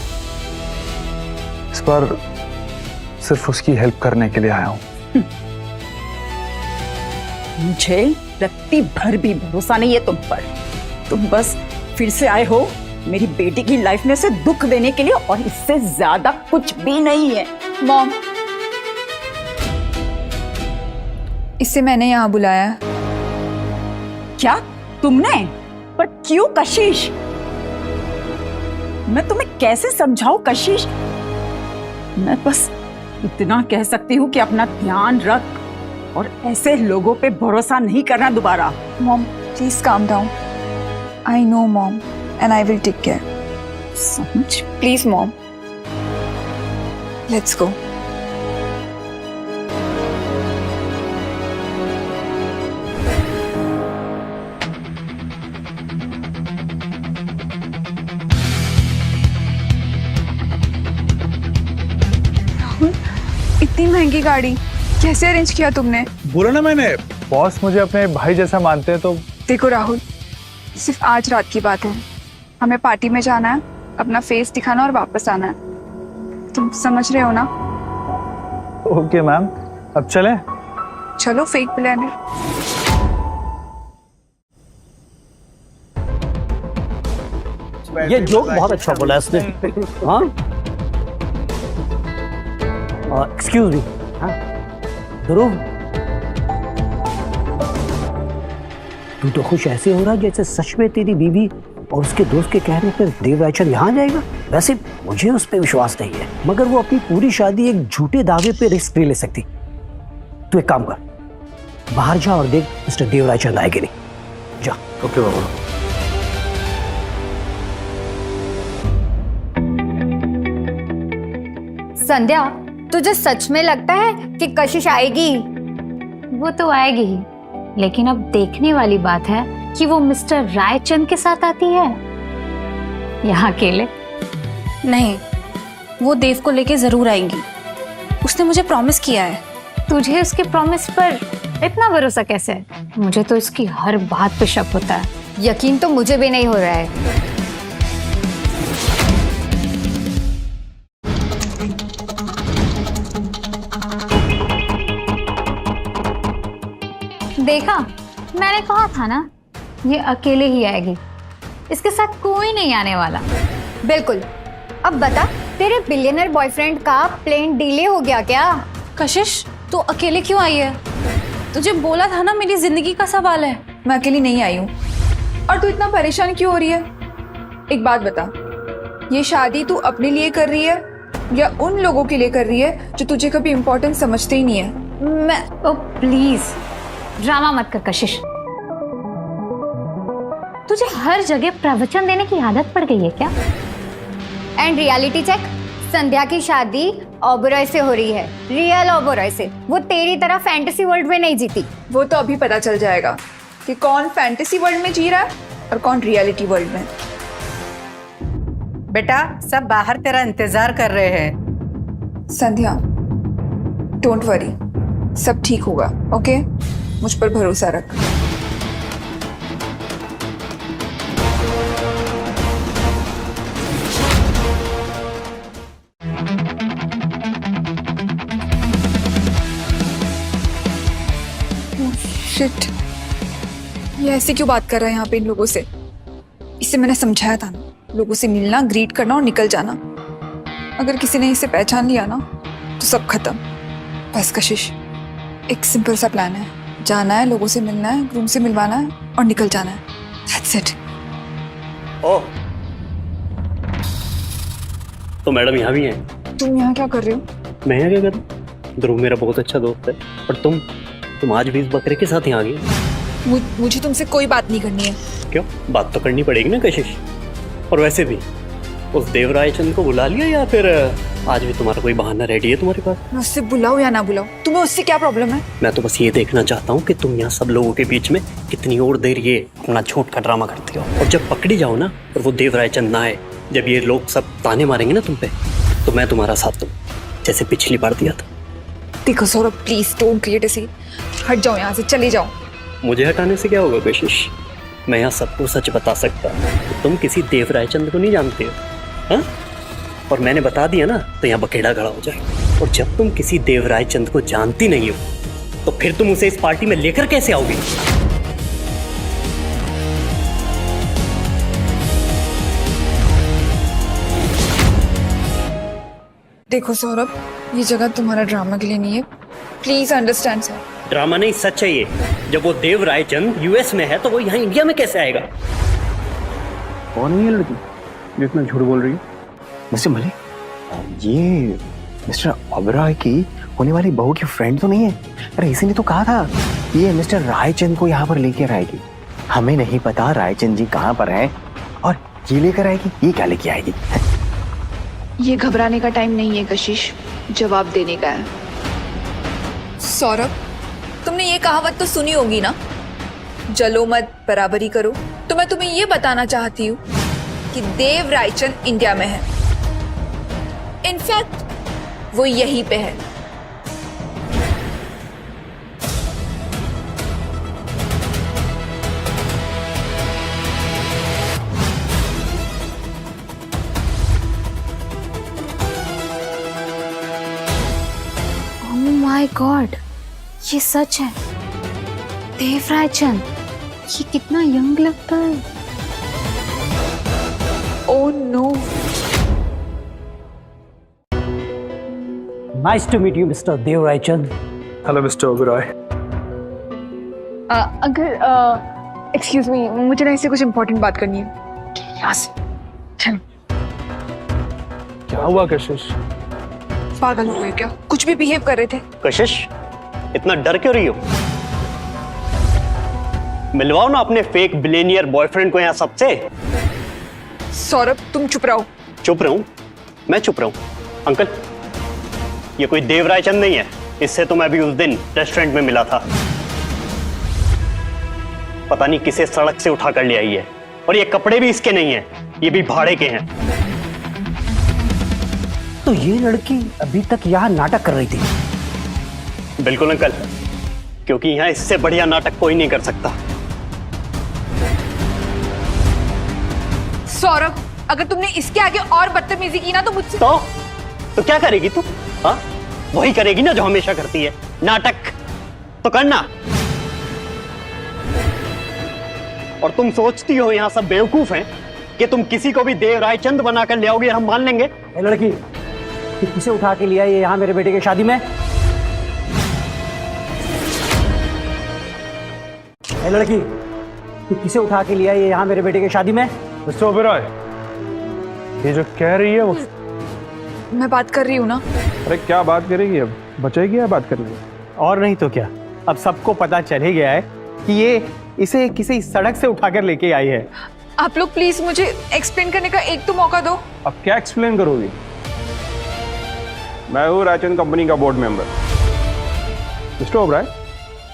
F: इस बार सिर्फ उसकी हेल्प करने के लिए आया हूँ।
J: मुझे रत्ती भर भी भरोसा नहीं है तुम पर। तुम बस फिर से आए हो मेरी बेटी की लाइफ में से दुख देने के लिए, और इससे ज्यादा कुछ भी नहीं है।
D: मॉम, इसे मैंने यहाँ बुलाया।
J: क्या तुमने? पर क्यों कशिश? मैं तुम्हें कैसे समझाऊं कशिश? मैं बस इतना कह सकती हूँ कि अपना ध्यान रख और ऐसे लोगों पे भरोसा नहीं करना दोबारा।
D: Mom please calm down. I know mom and I will take care.
J: समझ?
D: Please mom, let's go. इतनी महंगी गाड़ी कैसे अरेंज किया तुमने?
F: बोला ना मैंने, बॉस मुझे अपने भाई जैसा मानते हैं। तो
D: देखो राहुल, सिर्फ आज रात की बात है। हमें पार्टी में जाना है, अपना फेस दिखाना और वापस आना है। तुम समझ रहे हो ना?
F: ओके मैम, अब चलें?
D: चलो फेक प्लान है।
K: ये जोक बहुत अच्छा बोला इसने। हाँ, एक्सक्यूज मी। हाँ ध्रुव, तू तो खुश ऐसे हो रहा जैसे सच में तेरी बीवी और उसके दोस्त के कहने पर देव रायचंद यहाँ जाएगा। वैसे मुझे उस पर विश्वास नहीं है, मगर वो अपनी पूरी शादी एक झूठे दावे पे रिस्क नहीं ले सकती। तू एक काम कर, बाहर जा और देख मिस्टर देव रायचंद आएंगे नहीं। जा। ओके बाबा।
B: संध्या, तुझे सच में लगता है कि कशिश आएगी? वो तो आएगी ही, लेकिन अब देखने वाली बात है कि वो मिस्टर रायचंद के साथ आती है या अकेले।
A: नहीं, वो देव को लेके जरूर आएंगी। उसने मुझे प्रॉमिस किया है।
B: तुझे उसके प्रॉमिस पर इतना भरोसा कैसे है? मुझे तो इसकी हर बात पे शक होता है। यकीन तो मुझे भी नहीं हो रहा है। देखा, मैंने कहा था ना, ये अकेले ही आएगी, इसके साथ कोई नहीं आने वाला।
A: बिल्कुल। अब बता, तेरे बिलियनर बॉयफ्रेंड का प्लेन डिले हो गया क्या?
D: कशिश, तू अकेले क्यों आई है? तुझे बोला था ना मेरी जिंदगी का सवाल है। मैं अकेली नहीं आई हूँ। और तू इतना परेशान क्यों हो रही है? एक बात बता, ये शादी तू अपने लिए कर रही है या उन लोगों के लिए कर रही है जो तुझे कभी इम्पोर्टेंट समझते ही नहीं है?
B: मैं प्लीज ड्रामा मत कर कशिश। तुझे हर जगह प्रवचन देने की आदत पड़ गई है क्या?
A: एंड रियलिटी चेक, संध्या की शादी ओबरॉय से हो रही है, रियल ओबरॉय से। वो तेरी तरह फैंटेसी वर्ल्ड में नहीं जीती।
D: वो तो अभी पता चल जाएगा कि कौन फैंटेसी वर्ल्ड में जी रहा है और कौन रियलिटी वर्ल्ड में।
J: बेटा, सब बाहर तेरा इंतजार कर रहे हैं।
D: संध्या, डोंट वरी, सब ठीक होगा, ओके? मुझ पर भरोसा रख। शिट, ये ऐसे क्यों बात कर रहा है यहाँ पे इन लोगों से? इसे मैंने समझाया था ना, लोगों से मिलना, ग्रीट करना और निकल जाना। अगर किसी ने इसे पहचान लिया ना तो सब खत्म। बस कशिश, एक सिंपल सा प्लान है, जाना है, लोगों से मिलना है, ग्रूम से मिलवाना है और निकल जाना है। That's it.
K: ओह, तो मैडम यहाँ भी हैं?
D: तुम यहाँ क्या कर रहे हो?
K: मैं यहाँ क्या करूँ? ध्रुव मेरा बहुत अच्छा दोस्त है, और तुम आज भी इस बकरे के साथ यहाँ आ गई।
D: मुझे तुमसे कोई बात नहीं करनी है।
K: क्यों? बात तो करनी पड़ेगी ना कशिश। और वैसे भी उस देवराय चंद को बुला लिया या फिर आज भी तुम्हारा कोई बहाना रेडी है तुम्हारे पास?
D: मैं उससे बुलाऊं या ना बुलाऊं, तुम्हें उससे क्या प्रॉब्लम है?
K: मैं तो बस ये देखना चाहता हूँ कि तुम यहाँ सब लोगों के बीच में कितनी और देर ये अपना झूठ का ड्रामा करती हो, और जब पकड़ी जाओ ना और वो देवराय चंद ना आए, जब ये लोग सब ताने मारेंगे ना तुम पे, तो मैं तुम्हारा साथ दूं, जैसे पिछली बार दिया था।
D: देखो Saurabh, please don't create a scene. हट जाओ यहाँ से, चले जाओ।
K: मुझे हटाने से क्या होगा कशिश? मैं यहाँ सबको सच बता सकता हूँ। तुम किसी देवराय चंद को नहीं जानते हो, हाँ? और मैंने बता दिया ना तो यहाँ बखेड़ा खड़ा हो जाएगा। और जब तुम किसी देवराय चंद को जानती नहीं हो तो फिर तुम उसे इस पार्टी में लेकर कैसे आओगी?
D: देखो सौरभ, ये जगह तुम्हारा ड्रामा के लिए नहीं है, प्लीज अंडरस्टैंड सर।
K: ड्रामा नहीं, सच है ये। जब वो देवराय चंद यूएस में है तो वो यहाँ इंडिया में कैसे आएगा?
E: कौन है ये लड़की जो इतना झूठ बोल रही है? मिस्टर मलिक, ये मिस्टर ओबरॉय की होने वाली बहू की फ्रेंड तो नहीं है? अरे इसी ने तो कहा था ये मिस्टर रायचंद को यहाँ पर लेकर आएगी। हमें नहीं पता रायचंद जी कहाँ पर हैं और ये लेकर आएगी, ये क्या लेके आएगी?
G: ये घबराने का टाइम नहीं है कशिश, जवाब देने का है।
D: सौरभ, तुमने ये कहावत तो सुनी होगी ना, जलो मत बराबरी करो। तो मैं तुम्हें ये बताना चाहती हूँ कि देव रायचंद इंडिया में है। इनफैक्ट वो यहीं पे है।
B: ओह माय गॉड, ये सच है। देवराय चंद, ये कितना यंग लगता है।
D: Oh no.
J: Nice to meet you mister Devrai Chand.
F: Hello mister Oberoi.
D: अगर एक्सक्यूज मी, मुझे ना इससे कुछ इम्पोर्टेंट बात करनी है। यहाँ से चलो।
F: क्या हुआ कशिश?
D: पागल हो गए क्या? कुछ भी बिहेव कर रहे थे।
K: कशिश, इतना डर क्यों रही हो? मिलवाओ ना अपने फेक बिलियनियर बॉयफ्रेंड को यहाँ सबसे।
D: सौरभ, तुम चुप रहो।
K: चुप रहूं? मैं चुप रहूं? अंकल, ये कोई देवराय चंद नहीं है। इससे तो मैं अभी उस दिन रेस्टोरेंट में मिला था। पता नहीं किसे सड़क से उठा कर ले आई है, और ये कपड़े भी इसके नहीं हैं, ये भी भाड़े के हैं।
J: तो ये लड़की अभी तक यहाँ नाटक कर रही थी?
K: बिल्कुल अंकल, क्योंकि यहाँ इससे बढ़िया नाटक कोई नहीं कर सकता।
D: सौरभ, अगर तुमने इसके आगे और बदतमीजी की ना तो मुझसे।
K: तो क्या करेगी तू? हाँ, वही करेगी ना जो हमेशा करती है, नाटक। तो करना। और तुम सोचती हो यहाँ सब बेवकूफ हैं कि तुम किसी को भी देव रायचंद बनाकर ले आओगे, हम मान लेंगे?
M: ए लड़की, तू किसे उठा के लिया ये यहाँ मेरे बेटे की शादी में? ए लड़की, तू किसे उठा के लिया ये यहाँ मेरे बेटे की शादी में?
F: मिस्टर ओबेरॉय, ये जो कह रही है वो
D: मैं बात कर रही हूँ ना।
F: अरे क्या बात करेगी, अब बचेगी या बात करने?
M: और नहीं तो क्या, अब सबको पता चल ही गया है कि ये इसे किसी सड़क से उठाकर लेके आई है।
D: आप लोग प्लीज मुझे एक्सप्लेन करने का एक तो मौका दो।
F: अब क्या एक्सप्लेन करोगी? मैं हूँ रायचंद कंपनी का बोर्ड मेंबर। मिस्टर ओबराय,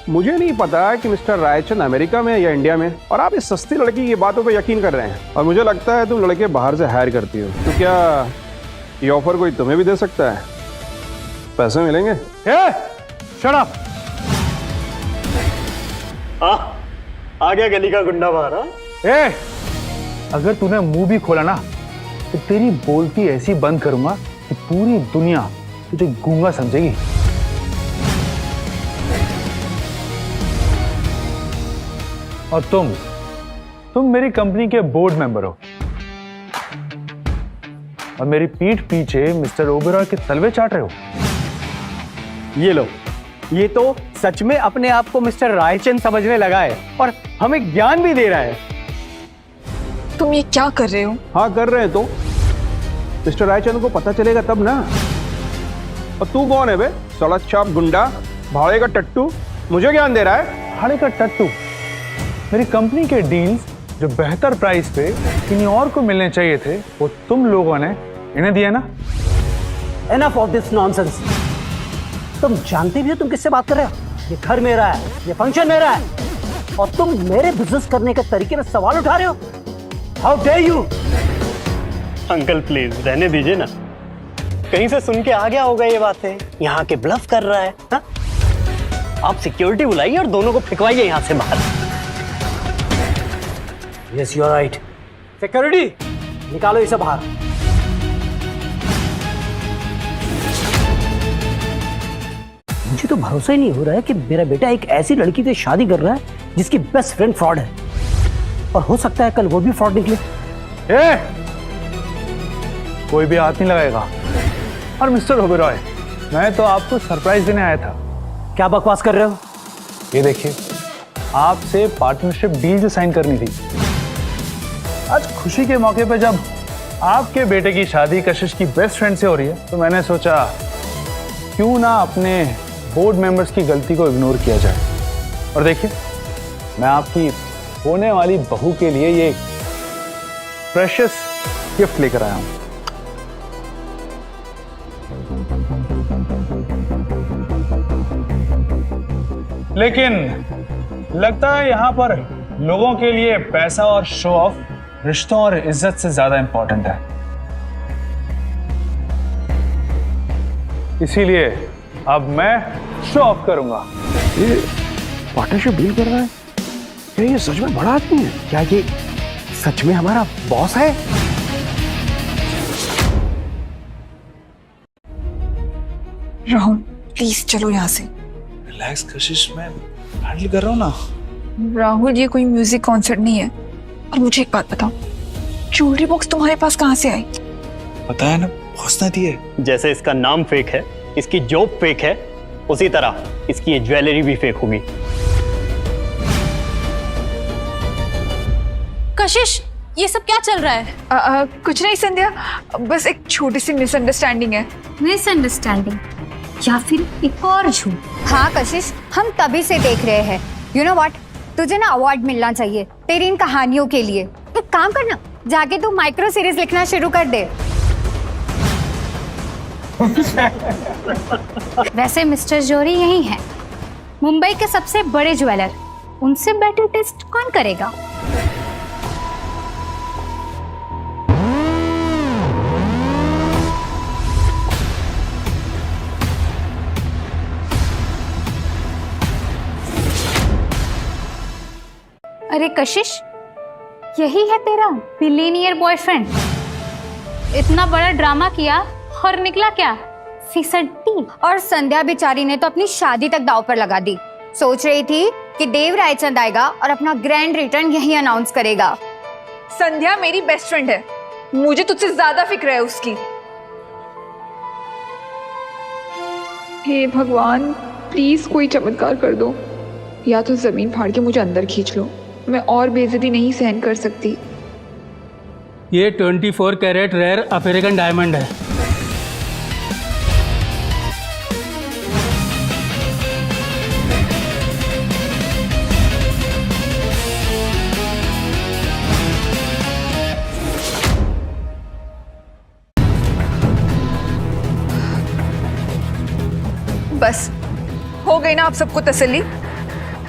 F: मुझे नहीं पता कि मिस्टर रायचंद अमेरिका में या इंडिया में, और आप इस सस्ती लड़की की बातों पर यकीन कर रहे हैं। और मुझे लगता है तुम लड़के बाहर से हायर करती हो, तो क्या ये ऑफर कोई तुम्हें भी दे सकता है? पैसे मिलेंगे?
M: Shut up!
K: आ गया गली का गुंडा बाहर।
F: अगर तूने मुंह भी खोला ना तो तेरी बोलती ऐसी बंद करूंगा कि पूरी दुनिया तुझे गूंगा समझेगी। और तुम मेरी कंपनी के बोर्ड मेंबर हो और मेरी पीठ पीछे मिस्टर ओबेरॉय के तलवे चाट रहे हो।
M: ये लो, ये तो सच में अपने आप को मिस्टर रायचंद समझने लगा है और हमें ज्ञान भी दे रहा है।
D: तुम ये क्या कर रहे हो?
F: हाँ कर रहे हैं तो मिस्टर रायचंद को पता चलेगा तब ना। और तू कौन है बे? सड़क छाप गुंडा, भाड़े का टट्टू, मुझे ज्ञान दे रहा है? भाड़े का टट्टू? मेरी कंपनी के डील्स जो बेहतर प्राइस पे किन्हीं और को मिलने चाहिए थे वो तुम लोगों ने इन्हें दिया ना।
M: Enough of this nonsense. तुम जानते भी हो तुम किससे बात कर रहे हो? ये घर मेरा है, ये फंक्शन मेरा है, और तुम मेरे बिजनेस करने के तरीके में सवाल उठा रहे हो? How dare you!
K: Uncle please रहने दीजिए ना, कहीं से सुन के आ गया होगा ये बातें, यहाँ के ब्लफ कर रहा है हा? आप सिक्योरिटी बुलाइए और दोनों को फेंकवाइए यहाँ से बाहर।
M: Yes you are right. Security, निकालो इसे बाहर। मुझे तो भरोसा ही नहीं हो रहा है कि मेरा बेटा एक ऐसी लड़की से शादी कर रहा है जिसकी बेस्ट फ्रेंड फ्रॉड है, और हो सकता है कल वो भी फ्रॉड निकले।
F: कोई भी हाथ नहीं लगाएगा। और मिस्टर ओबेरॉय, मैं तो आपको सरप्राइज देने आया था।
M: क्या बकवास कर रहे हो?
F: ये देखिए, आपसे पार्टनरशिप डील जो साइन करनी थी, आज खुशी के मौके पे जब आपके बेटे की शादी कशिश की बेस्ट फ्रेंड से हो रही है तो मैंने सोचा क्यों ना अपने बोर्ड मेंबर्स की गलती को इग्नोर किया जाए। और देखिए, मैं आपकी होने वाली बहू के लिए ये प्रेशियस गिफ्ट लेकर आया हूं। लेकिन लगता है यहां पर लोगों के लिए पैसा और शो ऑफ रिश्तों और इज्जत से ज्यादा इंपॉर्टेंट है। इसीलिए अब मैं शो ऑफ करूंगा।
M: ये पार्टनरशिप डील कर रहा है? क्या ये सच में बड़ा आदमी है? क्या ये सच में हमारा बॉस है?
D: राहुल प्लीज चलो यहाँ से।
L: रिलैक्स कशिश, मैं हैंडल कर रहा हूँ ना।
D: राहुल, ये कोई म्यूजिक कॉन्सर्ट नहीं है। और मुझे एक बात बताओ, ज्वेलरी बॉक्स तुम्हारे पास कहाँ से आई?
L: पता है ना, बॉस ने दी है।
K: जैसे इसका नाम फेक है, इसकी जॉब फेक है, उसी तरह इसकी ये ज्वेलरी भी फेक होगी।
A: कशिश, ये सब क्या चल रहा है?
D: कुछ नहीं संध्या, बस एक छोटी सी मिसअंडरस्टैंडिंग है।
B: मिसअंडरस्टैंडिंग या फिर एक और झूठ?
N: हाँ कशिश, हम तभी से देख रहे हैं। यू नो व्हाट, तुझे ना अवार्ड मिलना चाहिए तेरी इन कहानियों के लिए। एक काम करना, जाके तू माइक्रो सीरीज लिखना शुरू कर दे।
B: वैसे मिस्टर जोरी यही है, मुंबई के सबसे बड़े ज्वेलर। उनसे बेटर टेस्ट कौन करेगा? अरे कशिश, यही है तेरा बिलियनियर बॉयफ्रेंड? इतना बड़ा ड्रामा किया और निकला क्या? फीसदी।
N: और संध्या बेचारी ने तो अपनी शादी तक दांव पर लगा दी। सोच रही थी कि देव रायचंद आएगा और अपना ग्रैंड रिटर्न यही अनाउंस करेगा।
D: संध्या मेरी बेस्ट फ्रेंड है, मुझे तुझसे ज्यादा फिक्र है उसकी।
G: हे भगवान, प्लीज कोई चमत्कार कर दो, या तो जमीन फाड़ के मुझे अंदर खींच लो, मैं और बेइज्जती नहीं सहन कर सकती।
M: ये 24 कैरेट रेयर अफ्रीकन डायमंड है।
D: बस हो गई ना आप सबको तसल्ली।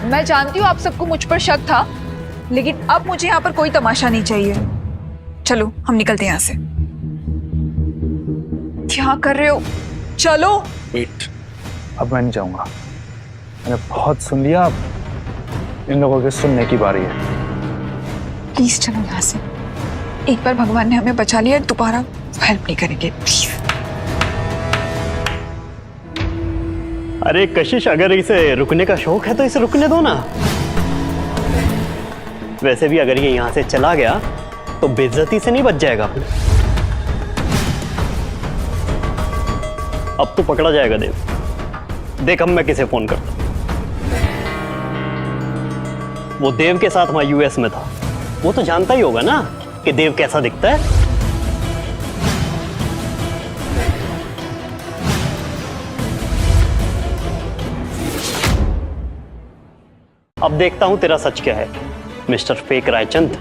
D: मैं जानती हूँ आप सबको मुझ पर शक था, लेकिन अब मुझे यहाँ पर कोई तमाशा नहीं चाहिए। चलो हम निकलते हैं यहाँ से। क्या कर रहे हो? चलो।
F: वेट, अब मैं नहीं जाऊंगा, मैंने बहुत सुन लिया, अब इन लोगों के सुनने की बारी है।
D: प्लीज चलो यहाँ से। एक बार भगवान ने हमें बचा लिया, दोबारा हेल्प नहीं करेंगे, प्लीज।
K: अरे कशिश, अगर इसे रुकने का शौक है तो इसे रुकने दो ना। वैसे भी अगर ये यहाँ से चला गया तो बेइज्जती से नहीं बच जाएगा। अब तो पकड़ा जाएगा देव। देख अब मैं किसे फोन करता हूं। वो देव के साथ वहां यूएस में था, वो तो जानता ही होगा ना कि देव कैसा दिखता है। अब देखता हूं तेरा सच क्या है, मिस्टर फेक रायचंद।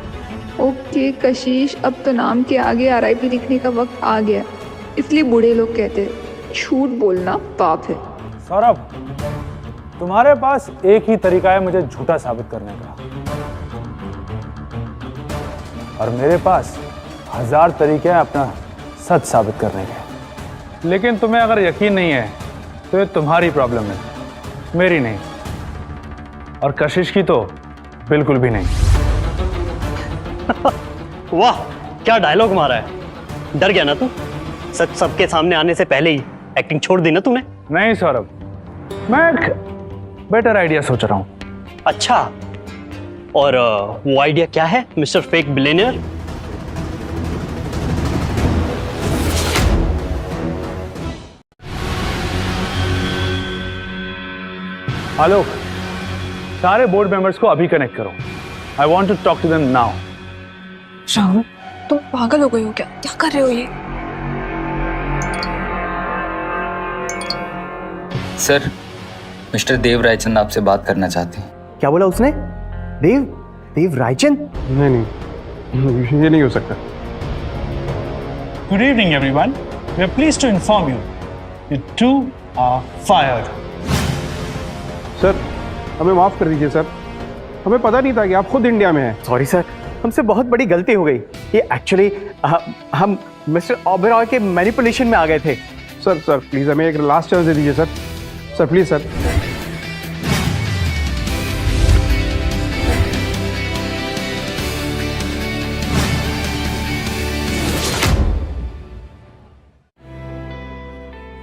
G: ओके कशिश, अब तो नाम के आगे RIP लिखने का वक्त आ गया, इसलिए बूढ़े लोग कहते हैं झूठ बोलना पाप है।
F: सौरभ, तुम्हारे पास एक ही तरीका है मुझे झूठा साबित करने का, और मेरे पास 1000 तरीके हैं अपना सच साबित करने के। लेकिन तुम्हें अगर यकीन नहीं है तो ये तुम्हारी प्रॉब्लम है, मेरी नहीं, और कशिश की तो बिल्कुल भी नहीं।
K: वाह, क्या डायलॉग मारा है। डर गया ना तू? सच सबके सामने आने से पहले ही एक्टिंग छोड़ दी ना तूने?
F: नहीं सौरभ, मैं एक बेटर आइडिया सोच रहा हूं।
K: अच्छा, और वो आइडिया क्या है मिस्टर फेक बिलियनियर?
F: आलोक, सारे बोर्ड मेंबर्स को अभी कनेक्ट करो। I want to talk to them now.
D: Rahul, तुम पागल हो गए हो क्या? क्या कर रहे हो ये?
C: सर, मिस्टर देव रायचंद आपसे बात करना चाहते हैं।
M: क्या बोला उसने? देव रायचंद?
L: नहीं, ये नहीं हो सकता।
F: Good evening, everyone. We are pleased to inform you, you two are fired.
L: Sir, हमें माफ कर दीजिए सर, हमें पता नहीं था कि आप खुद इंडिया में हैं।
M: सॉरी सर, हमसे बहुत बड़ी गलती हो गई। ये एक्चुअली हम मिस्टर ओबेरॉय के मैनिपुलेशन में आ गए थे।
L: सर प्लीज हमें एक लास्ट चांस दे दीजिए सर प्लीज सर।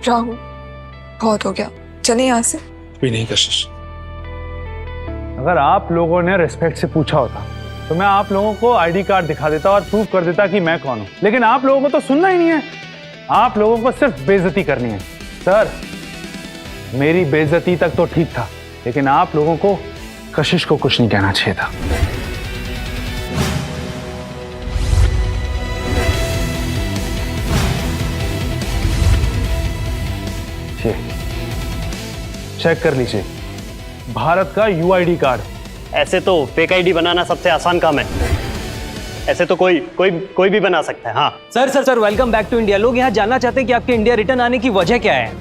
D: राहुल, बहुत हो गया, चले यहाँ से।
F: भी नहीं कशिश, अगर आप लोगों ने रिस्पेक्ट से पूछा होता तो मैं आप लोगों को ID कार्ड दिखा देता और प्रूव कर देता कि मैं कौन हूं, लेकिन आप लोगों को तो सुनना ही नहीं है। आप लोगों को सिर्फ बेइज्जती करनी है। सर, मेरी बेइज्जती तक तो ठीक था, लेकिन आप लोगों को कशिश को कुछ नहीं कहना चाहिए था। चेक कर लीजिए, भारत का UID कार्ड।
K: ऐसे तो फेक आईडी बनाना सबसे आसान काम है, ऐसे तो कोई भी बना सकता है। हाँ
M: sir welcome back to India. लोग यहाँ जानना चाहते हैं कि आपके इंडिया रिटर्न आने की वजह क्या है।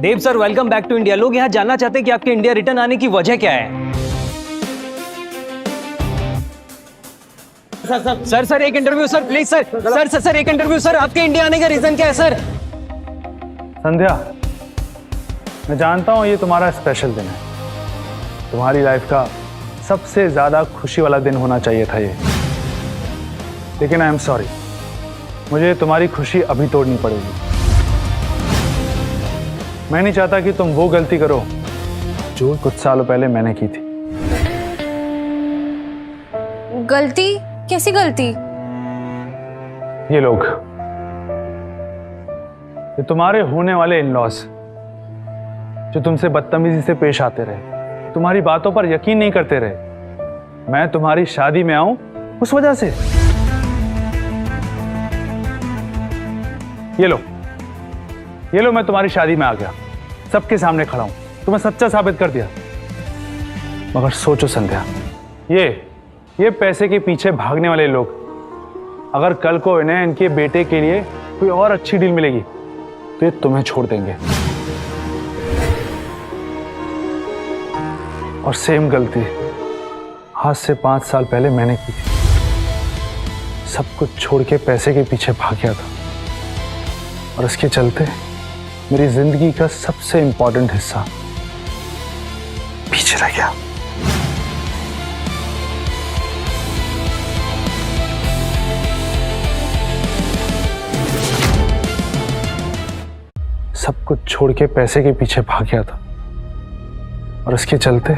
M: Dev sir, welcome back to India. लोग यहाँ जानना चाहते हैं कि आपके इंडिया रिटर्न आने की वजह क्या है। सर एक इंटरव्यू सर, प्लीज सर एक इंटरव्यू सर। आपके इंडिया आने का रीजन क्या है सर?
F: संध्या, मैं जानता हूं ये तुम्हारा स्पेशल दिन है, तुम्हारी लाइफ का सबसे ज्यादा खुशी वाला दिन होना चाहिए था ये, लेकिन आई एम सॉरी, मुझे तुम्हारी खुशी अभी तोड़नी पड़ेगी। मैं नहीं चाहता कि तुम वो गलती करो जो कुछ सालों पहले मैंने की थी।
A: गलती? कैसी गलती?
F: ये लोग, ये तुम्हारे होने वाले इन-लॉज जो तुमसे बदतमीजी से पेश आते रहे, तुम्हारी बातों पर यकीन नहीं करते रहे। मैं तुम्हारी शादी में आऊं उस वजह से। ये लो मैं तुम्हारी शादी में आ गया, सबके सामने खड़ा हूं, तुम्हें सच्चा साबित कर दिया। मगर सोचो संध्या, ये पैसे के पीछे भागने वाले लोग, अगर कल को इन्हें इनके बेटे के लिए कोई और अच्छी डील मिलेगी तो ये तुम्हें छोड़ देंगे। और सेम गलती आज से 5 साल पहले मैंने की थी। सब कुछ छोड़ के पैसे के पीछे भाग गया था और इसके चलते मेरी जिंदगी का सबसे इंपॉर्टेंट हिस्सा पीछे रह गया। सब कुछ छोड़ के पैसे के पीछे भाग गया था और इसके चलते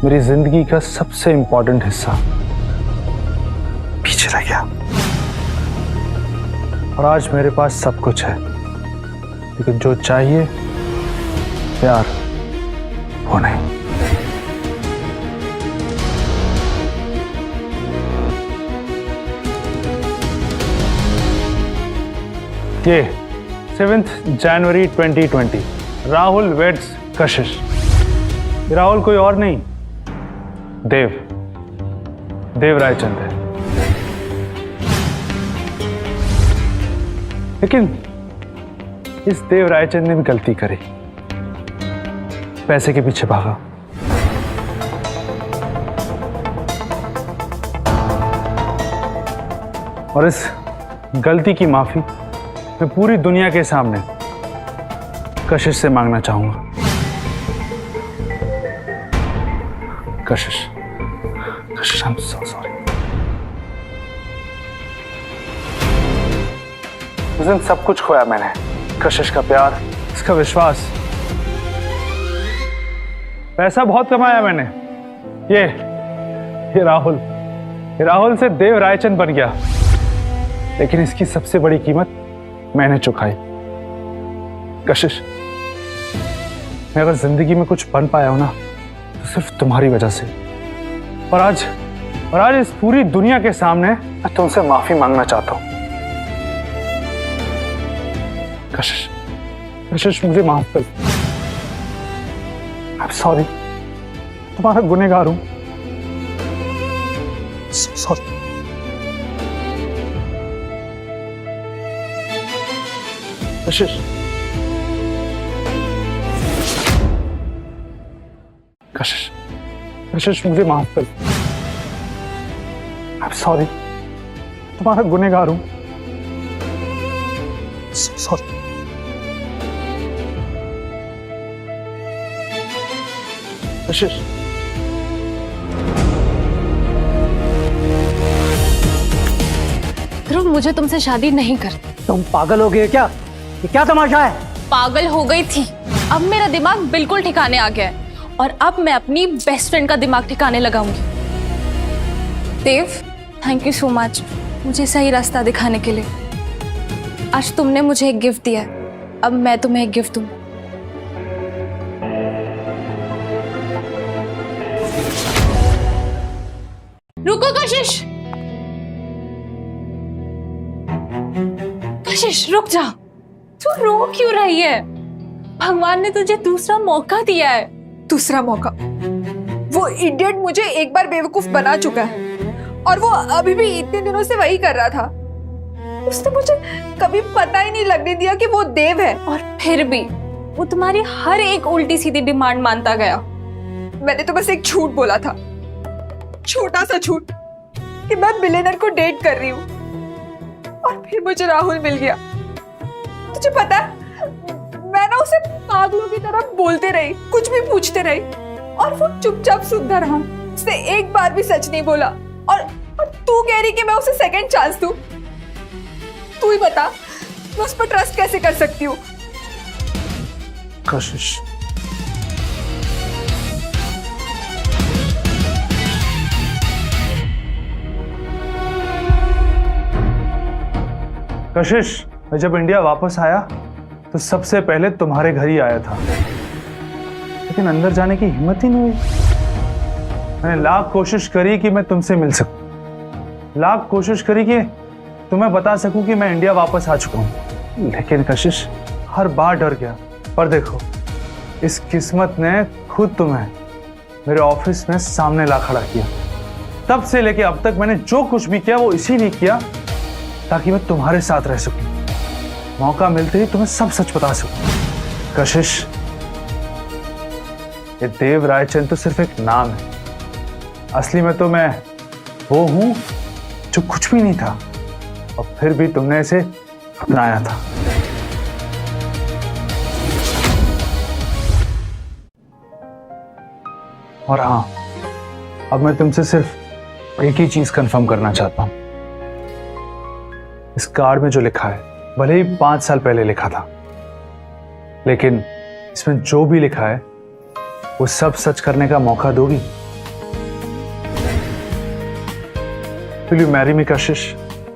F: मेरी जिंदगी का सबसे इंपॉर्टेंट हिस्सा पीछे रह गया। और आज मेरे पास सब कुछ है, लेकिन जो चाहिए प्यार, वो नहीं। ये 7 जनवरी 2020 राहुल वेड्स कशिश। राहुल कोई और नहीं, देव रायचंद है। लेकिन इस देव रायचंद ने भी गलती करी, पैसे के पीछे भागा। और इस गलती की माफी मैं पूरी दुनिया के सामने कशिश से मांगना चाहूंगा। कशिश, आई एम सो सॉरी। उस दिन सब कुछ खोया मैंने, कशिश का प्यार, इसका विश्वास, पैसा बहुत कमाया मैंने। ये राहुल से देव रायचंद बन गया, लेकिन इसकी सबसे बड़ी कीमत मैंने चुकाई। कशिश, मैं अगर जिंदगी में कुछ बन पाया हूं ना तो सिर्फ तुम्हारी वजह से। और आज इस पूरी दुनिया के सामने मैं तुमसे माफी मांगना चाहता हूं। कशिश, मुझे माफ कर। आई एम सॉरी, तुम्हारा गुनहगार हूं। सॉरी। कशिश, मुझे माफ कर। आई एम सॉरी, तुम्हारा गुनहगार हूं। सॉरी। कशिश,
A: ध्रुव, मुझे तुमसे शादी नहीं करनी।
M: तुम पागल हो गए क्या? ये क्या तमाशा है?
A: पागल हो गई थी, अब मेरा दिमाग बिल्कुल ठिकाने आ गया है और अब मैं अपनी बेस्ट फ्रेंड का दिमाग ठिकाने लगाऊंगी। देव, थैंक यू सो मच मुझे सही रास्ता दिखाने के लिए। आज तुमने मुझे एक गिफ्ट दिया है, अब मैं तुम्हें एक गिफ्ट दूं। रुको कशिश, रुक जा। तू रो क्यों रही है? भगवान ने तुझे दूसरा मौका दिया है।
D: दूसरा मौका? वो इडियट मुझे एक बार बेवकूफ बना चुका है और वो अभी भी इतने दिनों से वही कर रहा था। उसने मुझे कभी पता ही नहीं लगने दिया कि वो देव है।
A: और फिर भी वो तुम्हारी हर एक उल्टी सीधी डिमांड मानता गया।
D: मैंने तो बस एक झूठ बोला था, छोटा सा झूठ, कि मैं बिलियनर को डेट कर रही हूँ, और फिर मुझे राहुल मिल गया। तुझे पता है, मैं ना उसे पागलों की तरह बोलते रही, कुछ भी पूछते रही, और वो चुपचाप सुनता रहा। उसने एक बार भी सच नहीं बोला। और तू कह रही कि मैं उसे सेकंड चांस दूं? तू ही बता, मैं उस पर ट्रस्ट कैसे कर सकती हूँ?
F: कशिश, कशिश, मैं जब इंडिया वापस आया तो सबसे पहले तुम्हारे घर ही आया था, लेकिन अंदर जाने की हिम्मत ही नहीं हुई। मैंने लाख कोशिश करी कि मैं तुमसे मिल सकूं, लाख कोशिश करी कि तुम्हें बता सकूं कि मैं इंडिया वापस आ चुका हूं, लेकिन कशिश हर बार डर गया। पर देखो, इस किस्मत ने खुद तुम्हें मेरे ऑफिस में सामने ला खड़ा किया। तब से लेके अब तक मैंने जो कुछ भी किया वो इसीलिए किया ताकि मैं तुम्हारे साथ रह सकूं, मौका मिलते ही तुम्हें सब सच बता सकूं। कशिश, ये देव रायचंद तो सिर्फ एक नाम है, असली में तो मैं वो हूं जो कुछ भी नहीं था, और फिर भी तुमने इसे अपनाया था। और हाँ, अब मैं तुमसे सिर्फ एक ही चीज कंफर्म करना चाहता हूं। इस कार्ड में जो लिखा है, भले ही 5 साल पहले लिखा था, लेकिन इसमें जो भी लिखा है वो सब सच करने का मौका दोगी? Will you marry me, Kashish?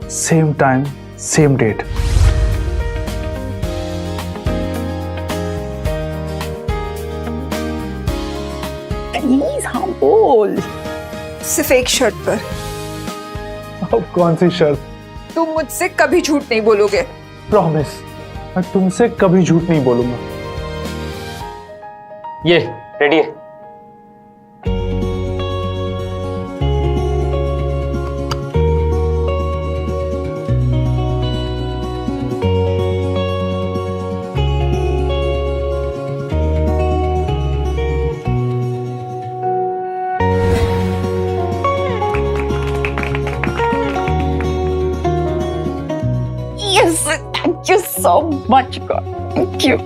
F: Same time, same date.
J: Please हाँ बोल।
D: सिर्फ एक शर्त पर।
F: अब कौन सी शर्त?
D: तुम मुझसे कभी झूठ नहीं बोलोगे।
F: प्रॉमिस, मैं तुमसे कभी झूठ नहीं बोलूंगा।
C: ये रेडी है।
J: Yes, thank you so much, God. Thank you.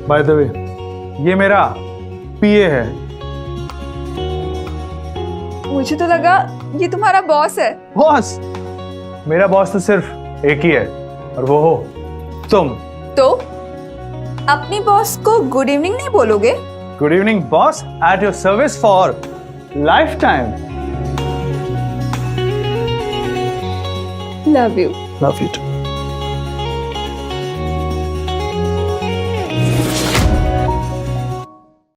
F: By the way, ये मेरा पीए है।
D: मुझे तो लगा ये तुम्हारा बॉस है।
F: बॉस? मेरा बॉस तो सिर्फ एक ही है, और वो हो तुम।
D: तो अपनी बॉस को गुड इवनिंग नहीं बोलोगे?
F: Good evening boss, at your service for lifetime.
D: Love you.
F: Love you to.